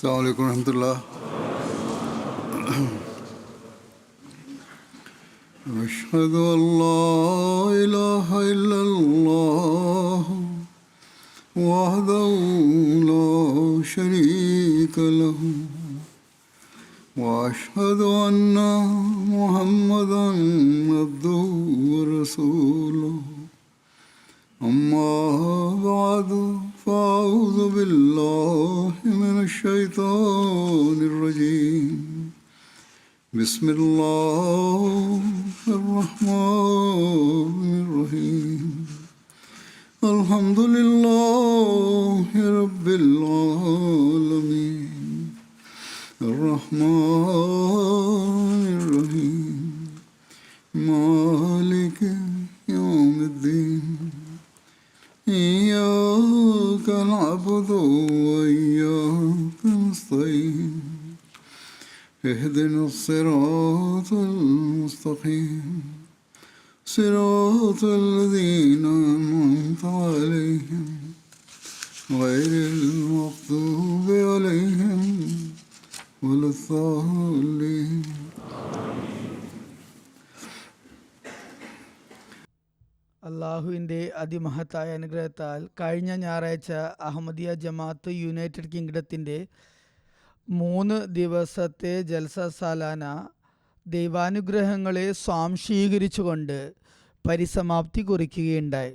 السلام عليكم ورحمة الله. أشهد أن لا إله إلا الله وحده لا شريك له وأشهد أن محمدا عبده ورسوله أما بعد فأعوذ بالله من الشيطان الرجيم بسم الله الرحمن الرحيم الحمد لله رب العالمين الرحمن الرحيم مالك يوم الدين إياك نعبد وإياك نستعين اهدنا الصراط المستقيم صراط الذين أنعمت عليهم غير المغضوب عليهم ولا الضالين. അള്ളാഹുവിൻ്റെ അതിമഹത്തായ അനുഗ്രഹത്താൽ കഴിഞ്ഞ ഞായറാഴ്ച അഹമ്മദിയ ജമാഅത്ത് യുണൈറ്റഡ് കിങ്ഡത്തിൻ്റെ 3 ദിവസത്തെ ജൽസ സാലാന ദൈവാനുഗ്രഹങ്ങളെ സ്വാംശീകരിച്ചുകൊണ്ട് പരിസമാപ്തി കുറിക്കുകയുണ്ടായി.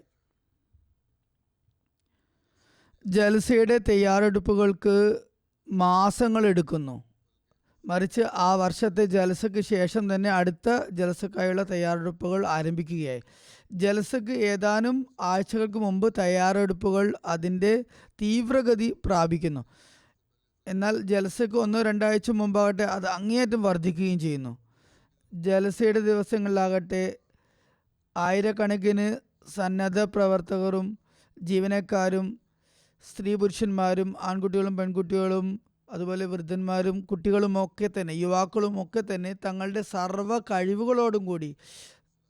ജൽസയുടെ തയ്യാറെടുപ്പുകൾക്ക് മാസങ്ങളെടുക്കുന്നു. മറിച്ച് ആ വർഷത്തെ ജലസയ്ക്ക് ശേഷം തന്നെ അടുത്ത ജലസക്കായുള്ള തയ്യാറെടുപ്പുകൾ ആരംഭിക്കുകയായി. ജലസയ്ക്ക് ഏതാനും ആഴ്ചകൾക്ക് മുമ്പ് തയ്യാറെടുപ്പുകൾ അതിൻ്റെ തീവ്രഗതി പ്രാപിക്കുന്നു. എന്നാൽ ജലസയ്ക്ക് 1-2 ആഴ്ച മുമ്പാകട്ടെ അത് അങ്ങേയറ്റം വർദ്ധിക്കുകയും ചെയ്യുന്നു. ജലസയുടെ ദിവസങ്ങളിലാകട്ടെ ആയിരക്കണക്കിന് സന്നദ്ധ പ്രവർത്തകരും ജീവനക്കാരും സ്ത്രീ പുരുഷന്മാരും ആൺകുട്ടികളും പെൺകുട്ടികളും അതുപോലെ വൃദ്ധന്മാരും കുട്ടികളുമൊക്കെ തന്നെ യുവാക്കളുമൊക്കെ തന്നെ തങ്ങളുടെ സർവ്വ കഴിവുകളോടും കൂടി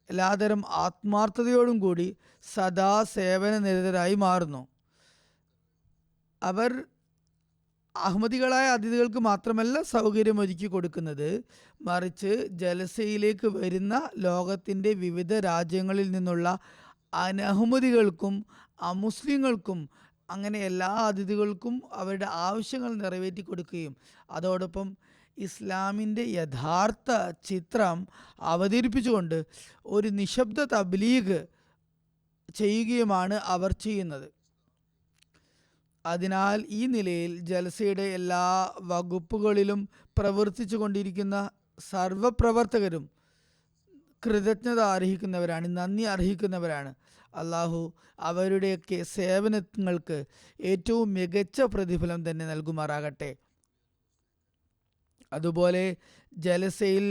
എല്ലാതരം ആത്മാർത്ഥതയോടും കൂടി സദാ സേവന നിരതരായി മാറുന്നു. അവർ അഹമ്മദികളായ അതിഥികൾക്ക് മാത്രമല്ല സൗകര്യം ഒരുക്കി കൊടുക്കുന്നത്, മറിച്ച് ജലസയിലേക്ക് വരുന്ന ലോകത്തിൻ്റെ വിവിധ രാജ്യങ്ങളിൽ നിന്നുള്ള അനഹമ്മദികൾക്കും അമുസ്ലിങ്ങൾക്കും അങ്ങനെ എല്ലാ അതിഥികൾക്കും അവരുടെ ആവശ്യങ്ങൾ നിറവേറ്റി കൊടുക്കുകയും അതോടൊപ്പം ഇസ്ലാമിൻ്റെ യഥാർത്ഥ ചിത്രം അവതരിപ്പിച്ചുകൊണ്ട് ഒരു നിശബ്ദ തബ്ലീഗ് ചെയ്യുകയുമാണ് അവർ ചെയ്യുന്നത്. അതിനാൽ ഈ നിലയിൽ ജൽസയുടെ എല്ലാ വകുപ്പുകളിലും പ്രവർത്തിച്ചു കൊണ്ടിരിക്കുന്ന സർവപ്രവർത്തകരും കൃതജ്ഞത അർഹിക്കുന്നവരാണ്, നന്ദി അർഹിക്കുന്നവരാണ്. അള്ളാഹു അവരുടെയൊക്കെ സേവനങ്ങൾക്ക് ഏറ്റവും മികച്ച പ്രതിഫലം തന്നെ നൽകുമാറാകട്ടെ. അതുപോലെ ജലസയിൽ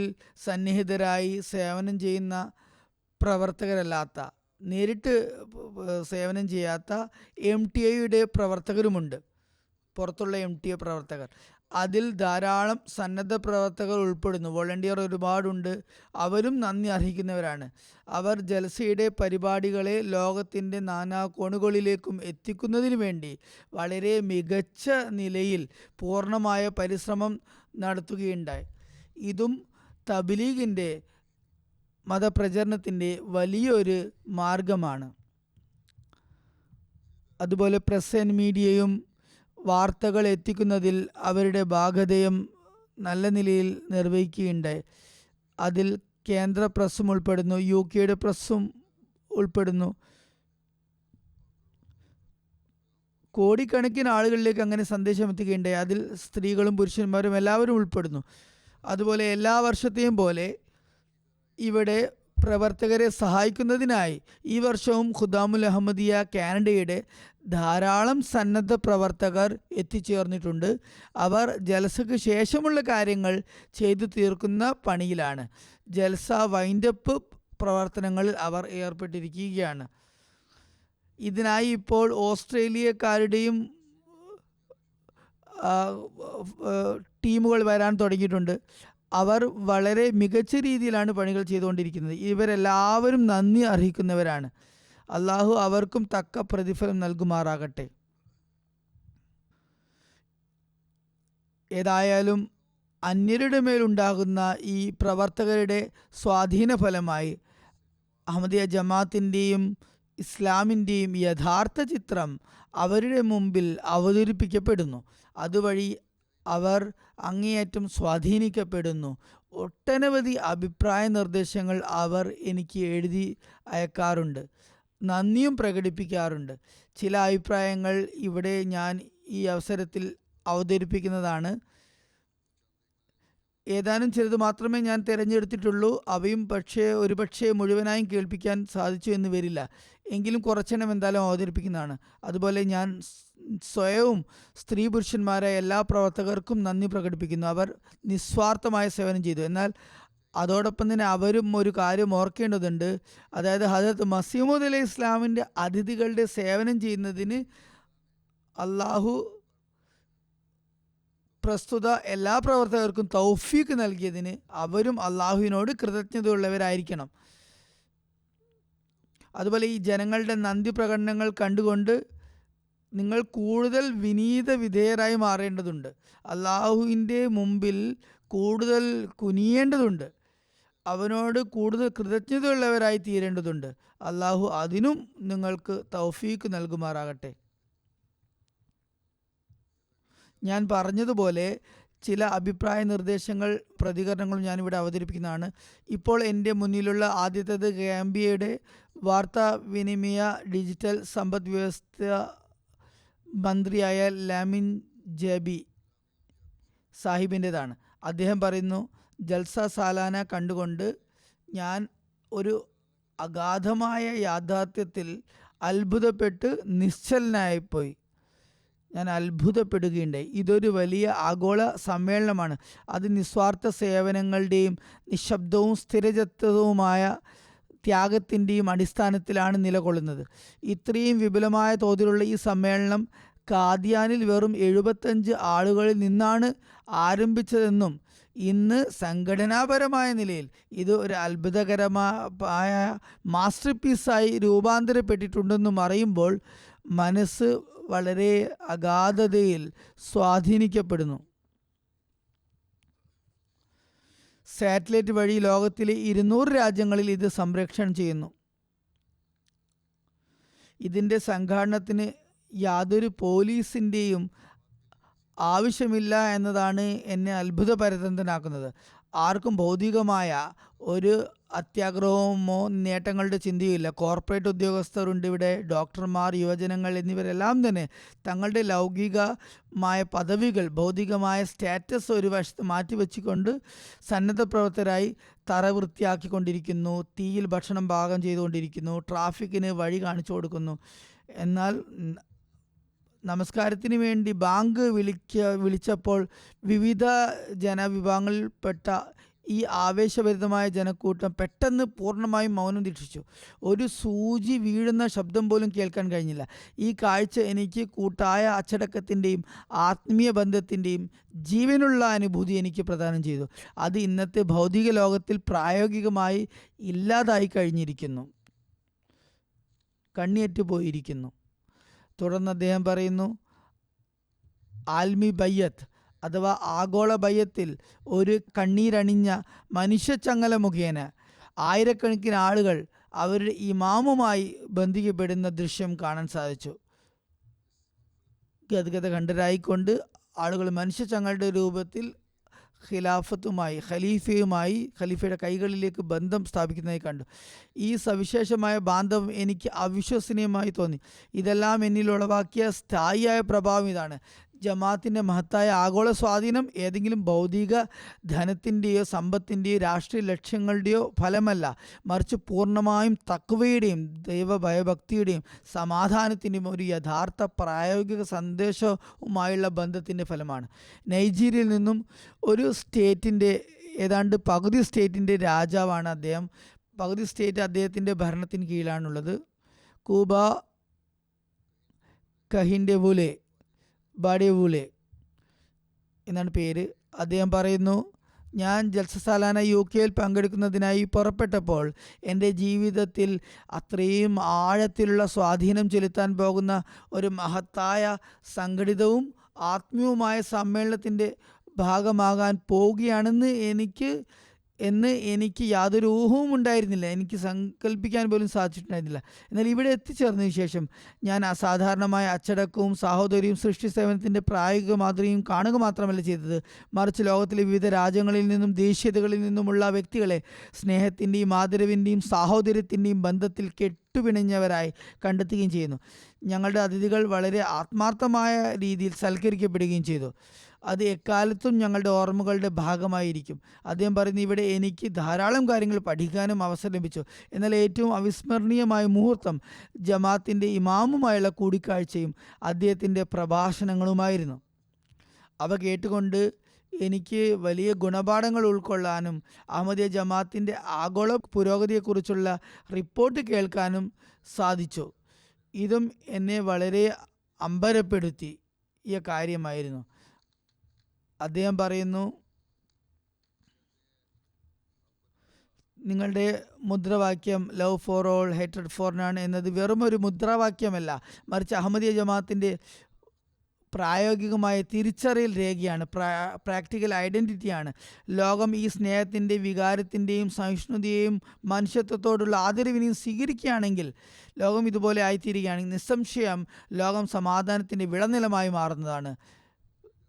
സന്നിഹിതരായി സേവനം ചെയ്യുന്ന പ്രവർത്തകരല്ലാത്ത, നേരിട്ട് സേവനം ചെയ്യാത്ത MTA പ്രവർത്തകരുമുണ്ട്. പുറത്തുള്ള MTA പ്രവർത്തകർ, അതിൽ ധാരാളം സന്നദ്ധ പ്രവർത്തകർ ഉൾപ്പെടുന്നു. വോളണ്ടിയർ ഒരുപാടുണ്ട്. അവരും നന്ദി അർഹിക്കുന്നവരാണ്. അവർ ജൽസയുടെ പരിപാടികളെ ലോകത്തിൻ്റെ നാനാ കോണുകളിലേക്കും എത്തിക്കുന്നതിന് വേണ്ടി വളരെ മികച്ച നിലയിൽ പൂർണ്ണമായ പരിശ്രമം നടത്തുകയുണ്ടായി. ഇതും തബ്ലീഗിൻ്റെ മതപ്രചരണത്തിൻ്റെ വലിയൊരു മാർഗമാണ്. അതുപോലെ പ്രസ് ആൻഡ് മീഡിയയും വാർത്തകൾ എത്തിക്കുന്നതിൽ അവരുടെ ഭാഗധേയം നല്ല നിലയിൽ നിർവഹിക്കുകയുണ്ടായി. അതിൽ കേന്ദ്ര പ്രസ്സും ഉൾപ്പെടുന്നു, UK പ്രസ്സും ഉൾപ്പെടുന്നു. കോടിക്കണക്കിന് ആളുകളിലേക്ക് അങ്ങനെ സന്ദേശം എത്തുകയുണ്ടായി. അതിൽ സ്ത്രീകളും പുരുഷന്മാരും എല്ലാവരും ഉൾപ്പെടുന്നു. അതുപോലെ എല്ലാ വർഷത്തെയും പോലെ ഇവിടെ പ്രവർത്തകരെ സഹായിക്കുന്നതിനായി ഈ വർഷവും ഖുദാമുൽ അഹമ്മദിയ കാനഡയുടെ ധാരാളം സന്നദ്ധ പ്രവർത്തകർ എത്തിച്ചേർന്നിട്ടുണ്ട്. അവർ ജൽസയ്ക്ക് ശേഷമുള്ള കാര്യങ്ങൾ ചെയ്തു തീർക്കുന്ന പണിയിലാണ്. ജൽസ വൈൻഡപ്പ് പ്രവർത്തനങ്ങളിൽ അവർ ഏർപ്പെട്ടിരിക്കുകയാണ്. ഇതിനായി ഇപ്പോൾ ഓസ്ട്രേലിയക്കാരുടെയും ടീമുകൾ വരാൻ തുടങ്ങിയിട്ടുണ്ട്. അവർ വളരെ മികച്ച രീതിയിലാണ് പണികൾ ചെയ്തുകൊണ്ടിരിക്കുന്നത്. ഇവരെല്ലാവരും നന്ദി അർഹിക്കുന്നവരാണ്. അള്ളാഹു അവർക്കും തക്ക പ്രതിഫലം നൽകുമാറാകട്ടെ. ഏതായാലും അന്യരുടെ മേലുണ്ടാകുന്ന ഈ പ്രവർത്തകരുടെ സ്വാധീന ഫലമായി അഹമ്മദിയ ജമാഅത്തിൻ്റെയും ഇസ്ലാമിൻ്റെയും യഥാർത്ഥ ചിത്രം അവരുടെ മുമ്പിൽ അവതരിപ്പിക്കപ്പെടുന്നു. അതുവഴി അവർ അങ്ങേയറ്റം സ്വാധീനിക്കപ്പെടുന്നു. ഒട്ടനവധി അഭിപ്രായ നിർദ്ദേശങ്ങൾ അവർ എനിക്ക് എഴുതി അയക്കാറുണ്ട്, നന്ദിയും പ്രകടിപ്പിക്കാറുണ്ട്. ചില അഭിപ്രായങ്ങൾ ഇവിടെ ഞാൻ ഈ അവസരത്തിൽ അവതരിപ്പിക്കുന്നതാണ്. ഏതാനും ചിലത് മാത്രമേ ഞാൻ തിരഞ്ഞെടുത്തിട്ടുള്ളൂ. അവയും ഒരുപക്ഷെ മുഴുവനായും കേൾപ്പിക്കാൻ സാധിച്ചു എന്ന് വരില്ല. എങ്കിലും കുറച്ചെണ്ണം എന്തായാലും അവതരിപ്പിക്കുന്നതാണ്. അതുപോലെ ഞാൻ സ്വയവും സ്ത്രീ പുരുഷന്മാരായ എല്ലാ പ്രവർത്തകർക്കും നന്ദി പ്രകടിപ്പിക്കുന്നു. അവർ നിസ്വാർത്ഥമായ സേവനം ചെയ്തു. എന്നാൽ അതോടൊപ്പം തന്നെ അവരും ഒരു കാര്യം ഓർക്കേണ്ടതുണ്ട്. അതായത് ഹദരത്ത് മസീഹ് മൗഊദ് അലൈഹി ഇസ്ലാമിൻ്റെ അതിഥികളുടെ സേവനം ചെയ്യുന്നതിന് അള്ളാഹു പ്രസ്തുത എല്ലാ പ്രവർത്തകർക്കും തൗഫീക്ക് നൽകിയതിന് അവരും അള്ളാഹുവിനോട് കൃതജ്ഞതയുള്ളവരായിരിക്കണം. അതുപോലെ ഈ ജനങ്ങളുടെ നന്ദി പ്രകടനങ്ങൾ കണ്ടുകൊണ്ട് നിങ്ങൾ കൂടുതൽ വിനീത വിധേയരായി മാറേണ്ടതുണ്ട്. അള്ളാഹുവിൻ്റെ മുമ്പിൽ കൂടുതൽ കുനിയേണ്ടതുണ്ട്. അവനോട് കൂടുതൽ കൃതജ്ഞതയുള്ളവരായി തീരേണ്ടതുണ്ട്. അള്ളാഹു അതിനും നിങ്ങൾക്ക് തൗഫീക്ക് നൽകുമാറാകട്ടെ. ഞാൻ പറഞ്ഞതുപോലെ ചില അഭിപ്രായ നിർദ്ദേശങ്ങൾ, പ്രതികരണങ്ങളും ഞാനിവിടെ അവതരിപ്പിക്കുന്നതാണ്. ഇപ്പോൾ എൻ്റെ മുന്നിലുള്ള ആദ്യത്തേത് ഗാംബിയയുടെ വാർത്താവിനിമയ ഡിജിറ്റൽ സമ്പദ് വ്യവസ്ഥ മന്ത്രിയായ ലാമിൻ ജബി സാഹിബിൻ്റെതാണ്. അദ്ദേഹം പറയുന്നു, ജൽസ സാലാന കണ്ടുകൊണ്ട് ഞാൻ ഒരു അഗാധമായ യാഥാർത്ഥ്യത്തിൽ അത്ഭുതപ്പെട്ട് നിശ്ചലനായിപ്പോയി. ഞാൻ അത്ഭുതപ്പെടുകയുണ്ടായി. ഇതൊരു വലിയ ആഗോള സമ്മേളനമാണ്. അത് നിസ്വാർത്ഥ സേവനങ്ങളുടെയും നിശബ്ദവും സ്ഥിരചിത്തവുമായ ത്യാഗത്തിൻ്റെയും അടിസ്ഥാനത്തിലാണ് നിലകൊള്ളുന്നത്. ഇത്രയും വിപുലമായ തോതിലുള്ള ഈ സമ്മേളനം കാദിയാനിൽ വെറും 75 ആളുകളിൽ നിന്നാണ് ആരംഭിച്ചതെന്നും ഇന്ന് സംഘടനാപരമായ നിലയിൽ ഇത് ഒരു അത്ഭുതകരമായ മാസ്റ്റർ പീസായി രൂപാന്തരപ്പെട്ടിട്ടുണ്ടെന്നും അറിയുമ്പോൾ മനസ്സ് വളരെ അഗാധതയിൽ സ്വാധീനിക്കപ്പെടുന്നു. സാറ്റലൈറ്റ് വഴി ലോകത്തിലെ 200 രാജ്യങ്ങളിൽ ഇത് സംപ്രേഷണം ചെയ്യുന്നു. ഇതിൻ്റെ സംഘാടനത്തിന് യാതൊരു പോലീസിൻ്റെയും ആവശ്യമില്ല എന്നതാണ് എന്നെ അത്ഭുതപരതനാക്കുന്നത്. ആർക്കും ഭൗതികമായ ഒരു അത്യാഗ്രഹമോ നേട്ടങ്ങളുടെ ചിന്തയുമില്ല. കോർപ്പറേറ്റ് ഉദ്യോഗസ്ഥരുണ്ട് ഇവിടെ, ഡോക്ടർമാർ, യുവജനങ്ങൾ എന്നിവരെല്ലാം തന്നെ തങ്ങളുടെ ലൗകികമായ പദവികൾ, ഭൗതികമായ സ്റ്റാറ്റസ് ഒരു വശത്ത് മാറ്റിവെച്ചുകൊണ്ട് സന്നദ്ധ പ്രവർത്തകരായി തറ വൃത്തിയാക്കിക്കൊണ്ടിരിക്കുന്നു, തീയിൽ ഭക്ഷണം പാകം ചെയ്തുകൊണ്ടിരിക്കുന്നു, ട്രാഫിക്കിന് വഴി കാണിച്ചു കൊടുക്കുന്നു. എന്നാൽ നമസ്കാരത്തിന് വേണ്ടി ബാങ്ക് വിളിച്ചപ്പോൾ വിവിധ ജനവിഭാഗങ്ങളിൽപ്പെട്ട ഈ ആവേശഭരിതമായ ജനക്കൂട്ടം പെട്ടെന്ന് പൂർണ്ണമായും മൗനം ദീക്ഷിച്ചു. ഒരു സൂചി വീഴുന്ന ശബ്ദം പോലും കേൾക്കാൻ കഴിഞ്ഞില്ല. ഈ കാഴ്ച എനിക്ക് കൂട്ടായ അച്ചടക്കത്തിൻ്റെയും ആത്മീയ ബന്ധത്തിൻ്റെയും ജീവനുള്ള അനുഭൂതി എനിക്ക് പ്രദാനം ചെയ്തു. അത് ഇന്നത്തെ ഭൗതിക ലോകത്തിൽ പ്രായോഗികമായി ഇല്ലാതായി കഴിഞ്ഞിരിക്കുന്നു, കണ്ണിയേറ്റു പോയിരിക്കുന്നു. തുടർന്ന് അദ്ദേഹം പറയുന്നു, ആൽമി ബയ്യത്ത് അഥവാ ആഗോള ബയ്യത്തിൽ ഒരു കണ്ണീരണിഞ്ഞ മനുഷ്യച്ചങ്ങല മുഖേന ആയിരക്കണക്കിന് ആളുകൾ അവരുടെ ഇമാമുമായി ബന്ധിക്കപ്പെടുന്ന ദൃശ്യം കാണാൻ സാധിച്ചു. ഗദ്ഗത കണ്ടരായിക്കൊണ്ട് ആളുകൾ മനുഷ്യച്ചങ്ങളുടെ രൂപത്തിൽ ഖലീഫയുടെ കൈകളിലേക്ക് ബന്ധം സ്ഥാപിക്കുന്നതായി കണ്ടു. ഈ സവിശേഷമായ ബാന്ധവം എനിക്ക് അവിശ്വസനീയമായി തോന്നി. ഇതെല്ലാം എന്നിൽ ഉളവാക്കിയ സ്ഥായിയായ പ്രഭാവം ഇതാണ്. ജമാഅത്തിൻ്റെ മഹത്തായ ആഗോള സ്വാധീനം ഏതെങ്കിലും ഭൗതിക ധനത്തിൻ്റെയോ സമ്പത്തിൻ്റെയോ രാഷ്ട്രീയ ലക്ഷ്യങ്ങളുടെയോ ഫലമല്ല, മറിച്ച് പൂർണ്ണമായും തഖ്വയുടെയും ദൈവഭയഭക്തിയുടെയും സമാധാനത്തിൻ്റെയും ഒരു യഥാർത്ഥ പ്രായോഗിക സന്ദേശവുമായുള്ള ബന്ധത്തിൻ്റെ ഫലമാണ്. നൈജീരിയയിൽ നിന്നും ഒരു സ്റ്റേറ്റിൻ്റെ ഏതാണ്ട് പകുതി സ്റ്റേറ്റിൻ്റെ രാജാവാണ് അദ്ദേഹം. പകുതി സ്റ്റേറ്റ് അദ്ദേഹത്തിൻ്റെ ഭരണത്തിന് കീഴിലാണുള്ളത്. കൂബ കഹിൻഡെവുലെ ബാഡേവുലെ എന്നാണ് പേര്. അദ്ദേഹം പറയുന്നു, ഞാൻ ജൽസ സാലാന UK പങ്കെടുക്കുന്നതിനായി പുറപ്പെട്ടപ്പോൾ എൻ്റെ ജീവിതത്തിൽ അത്രയും ആഴത്തിലുള്ള സ്വാധീനം ചെലുത്താൻ പോകുന്ന ഒരു മഹത്തായ സംഘടിതവും ആത്മീയവുമായ സമ്മേളനത്തിൻ്റെ ഭാഗമാകാൻ പോവുകയാണെന്ന് എനിക്ക് യാതൊരു ഊഹവും ഉണ്ടായിരുന്നില്ല. എനിക്ക് സങ്കല്പിക്കാൻ പോലും സാധിച്ചിട്ടുണ്ടായിരുന്നില്ല. എന്നാൽ ഇവിടെ എത്തിച്ചേർന്നതിന് ശേഷം ഞാൻ അസാധാരണമായ അച്ചടക്കവും സാഹോദര്യവും സൃഷ്ടി സേവനത്തിൻ്റെ പ്രായോഗിക മാതൃകയും കാണുക മാത്രമല്ല ചെയ്തത്, മറിച്ച് ലോകത്തിലെ വിവിധ രാജ്യങ്ങളിൽ നിന്നും ദേശീയതകളിൽ നിന്നുമുള്ള വ്യക്തികളെ സ്നേഹത്തിൻ്റെയും ആദരവിൻ്റെയും സാഹോദര്യത്തിൻ്റെയും ബന്ധത്തിൽ കെട്ടുപിണഞ്ഞവരായി കണ്ടെത്തുകയും ചെയ്യുന്നു. ഞങ്ങളുടെ അതിഥികൾ വളരെ ആത്മാർത്ഥമായ രീതിയിൽ സൽക്കരിക്കപ്പെടുകയും ചെയ്തു. അത് എക്കാലത്തും ഞങ്ങളുടെ ഓർമ്മകളുടെ ഭാഗമായിരിക്കും. അദ്ദേഹം പറയുന്നു, ഇവിടെ എനിക്ക് ധാരാളം കാര്യങ്ങൾ പഠിക്കാനും അവസരം ലഭിച്ചു. എന്നാൽ ഏറ്റവും അവിസ്മരണീയമായ മുഹൂർത്തം ജമാഅത്തിൻ്റെ ഇമാമുമായുള്ള കൂടിക്കാഴ്ചയും അദ്ദേഹത്തിൻ്റെ പ്രഭാഷണങ്ങളുമായിരുന്നു. അവ കേട്ടുകൊണ്ട് എനിക്ക് വലിയ ഗുണപാഠങ്ങൾ ഉൾക്കൊള്ളാനും അഹമ്മദിയ ജമാഅത്തിൻ്റെ ആഗോള പുരോഗതിയെക്കുറിച്ചുള്ള റിപ്പോർട്ട് കേൾക്കാനും സാധിച്ചു. ഇതും എന്നെ വളരെ അമ്പരപ്പെടുത്തിയ കാര്യമായിരുന്നു. അദ്ദേഹം പറയുന്നു, നിങ്ങളുടെ മുദ്രാവാക്യം love for all hated four none എന്നത് വെറും ഒരു മുദ്രാവാക്യമല്ല, മറിച്ച് അഹമ്മദിയ ജമാഅത്തിൻ്റെ പ്രായോഗികമായ തിരിച്ചറിയൽ രേഖയാണ്, പ്രാക്ടിക്കൽ ഐഡൻറ്റിറ്റിയാണ്. ലോകം ഈ സ്നേഹത്തിൻ്റെ വികാരത്തിൻ്റെയും സഹിഷ്ണുതയെയും മനുഷ്യത്വത്തോടുള്ള ആദരവിനെയും സ്വീകരിക്കുകയാണെങ്കിൽ, ലോകം ഇതുപോലെ ആയിത്തീരുകയാണെങ്കിൽ നിസ്സംശയം ലോകം സമാധാനത്തിൻ്റെ വിളനിലമായി മാറുന്നതാണ്.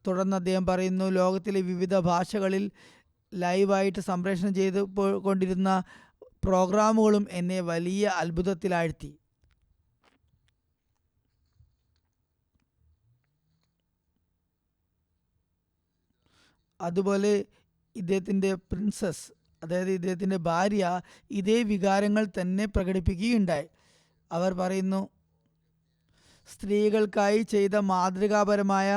തുടർന്ന് അദ്ദേഹം പറയുന്നു, ലോകത്തിലെ വിവിധ ഭാഷകളിൽ ലൈവായിട്ട് സംപ്രേഷണം ചെയ്ത് കൊണ്ടിരുന്ന പ്രോഗ്രാമുകളും എന്നെ വലിയ അത്ഭുതത്തിലാഴ്ത്തി. അതുപോലെ ഇദ്ദേഹത്തിൻ്റെ പ്രിൻസസ്, അതായത് ഇദ്ദേഹത്തിൻ്റെ ഭാര്യ, ഇതേ വികാരങ്ങൾ തന്നെ പ്രകടിപ്പിക്കുകയുണ്ടായി. അവർ പറയുന്നു, സ്ത്രീകൾക്കായി ചെയ്ത മാതൃകാപരമായ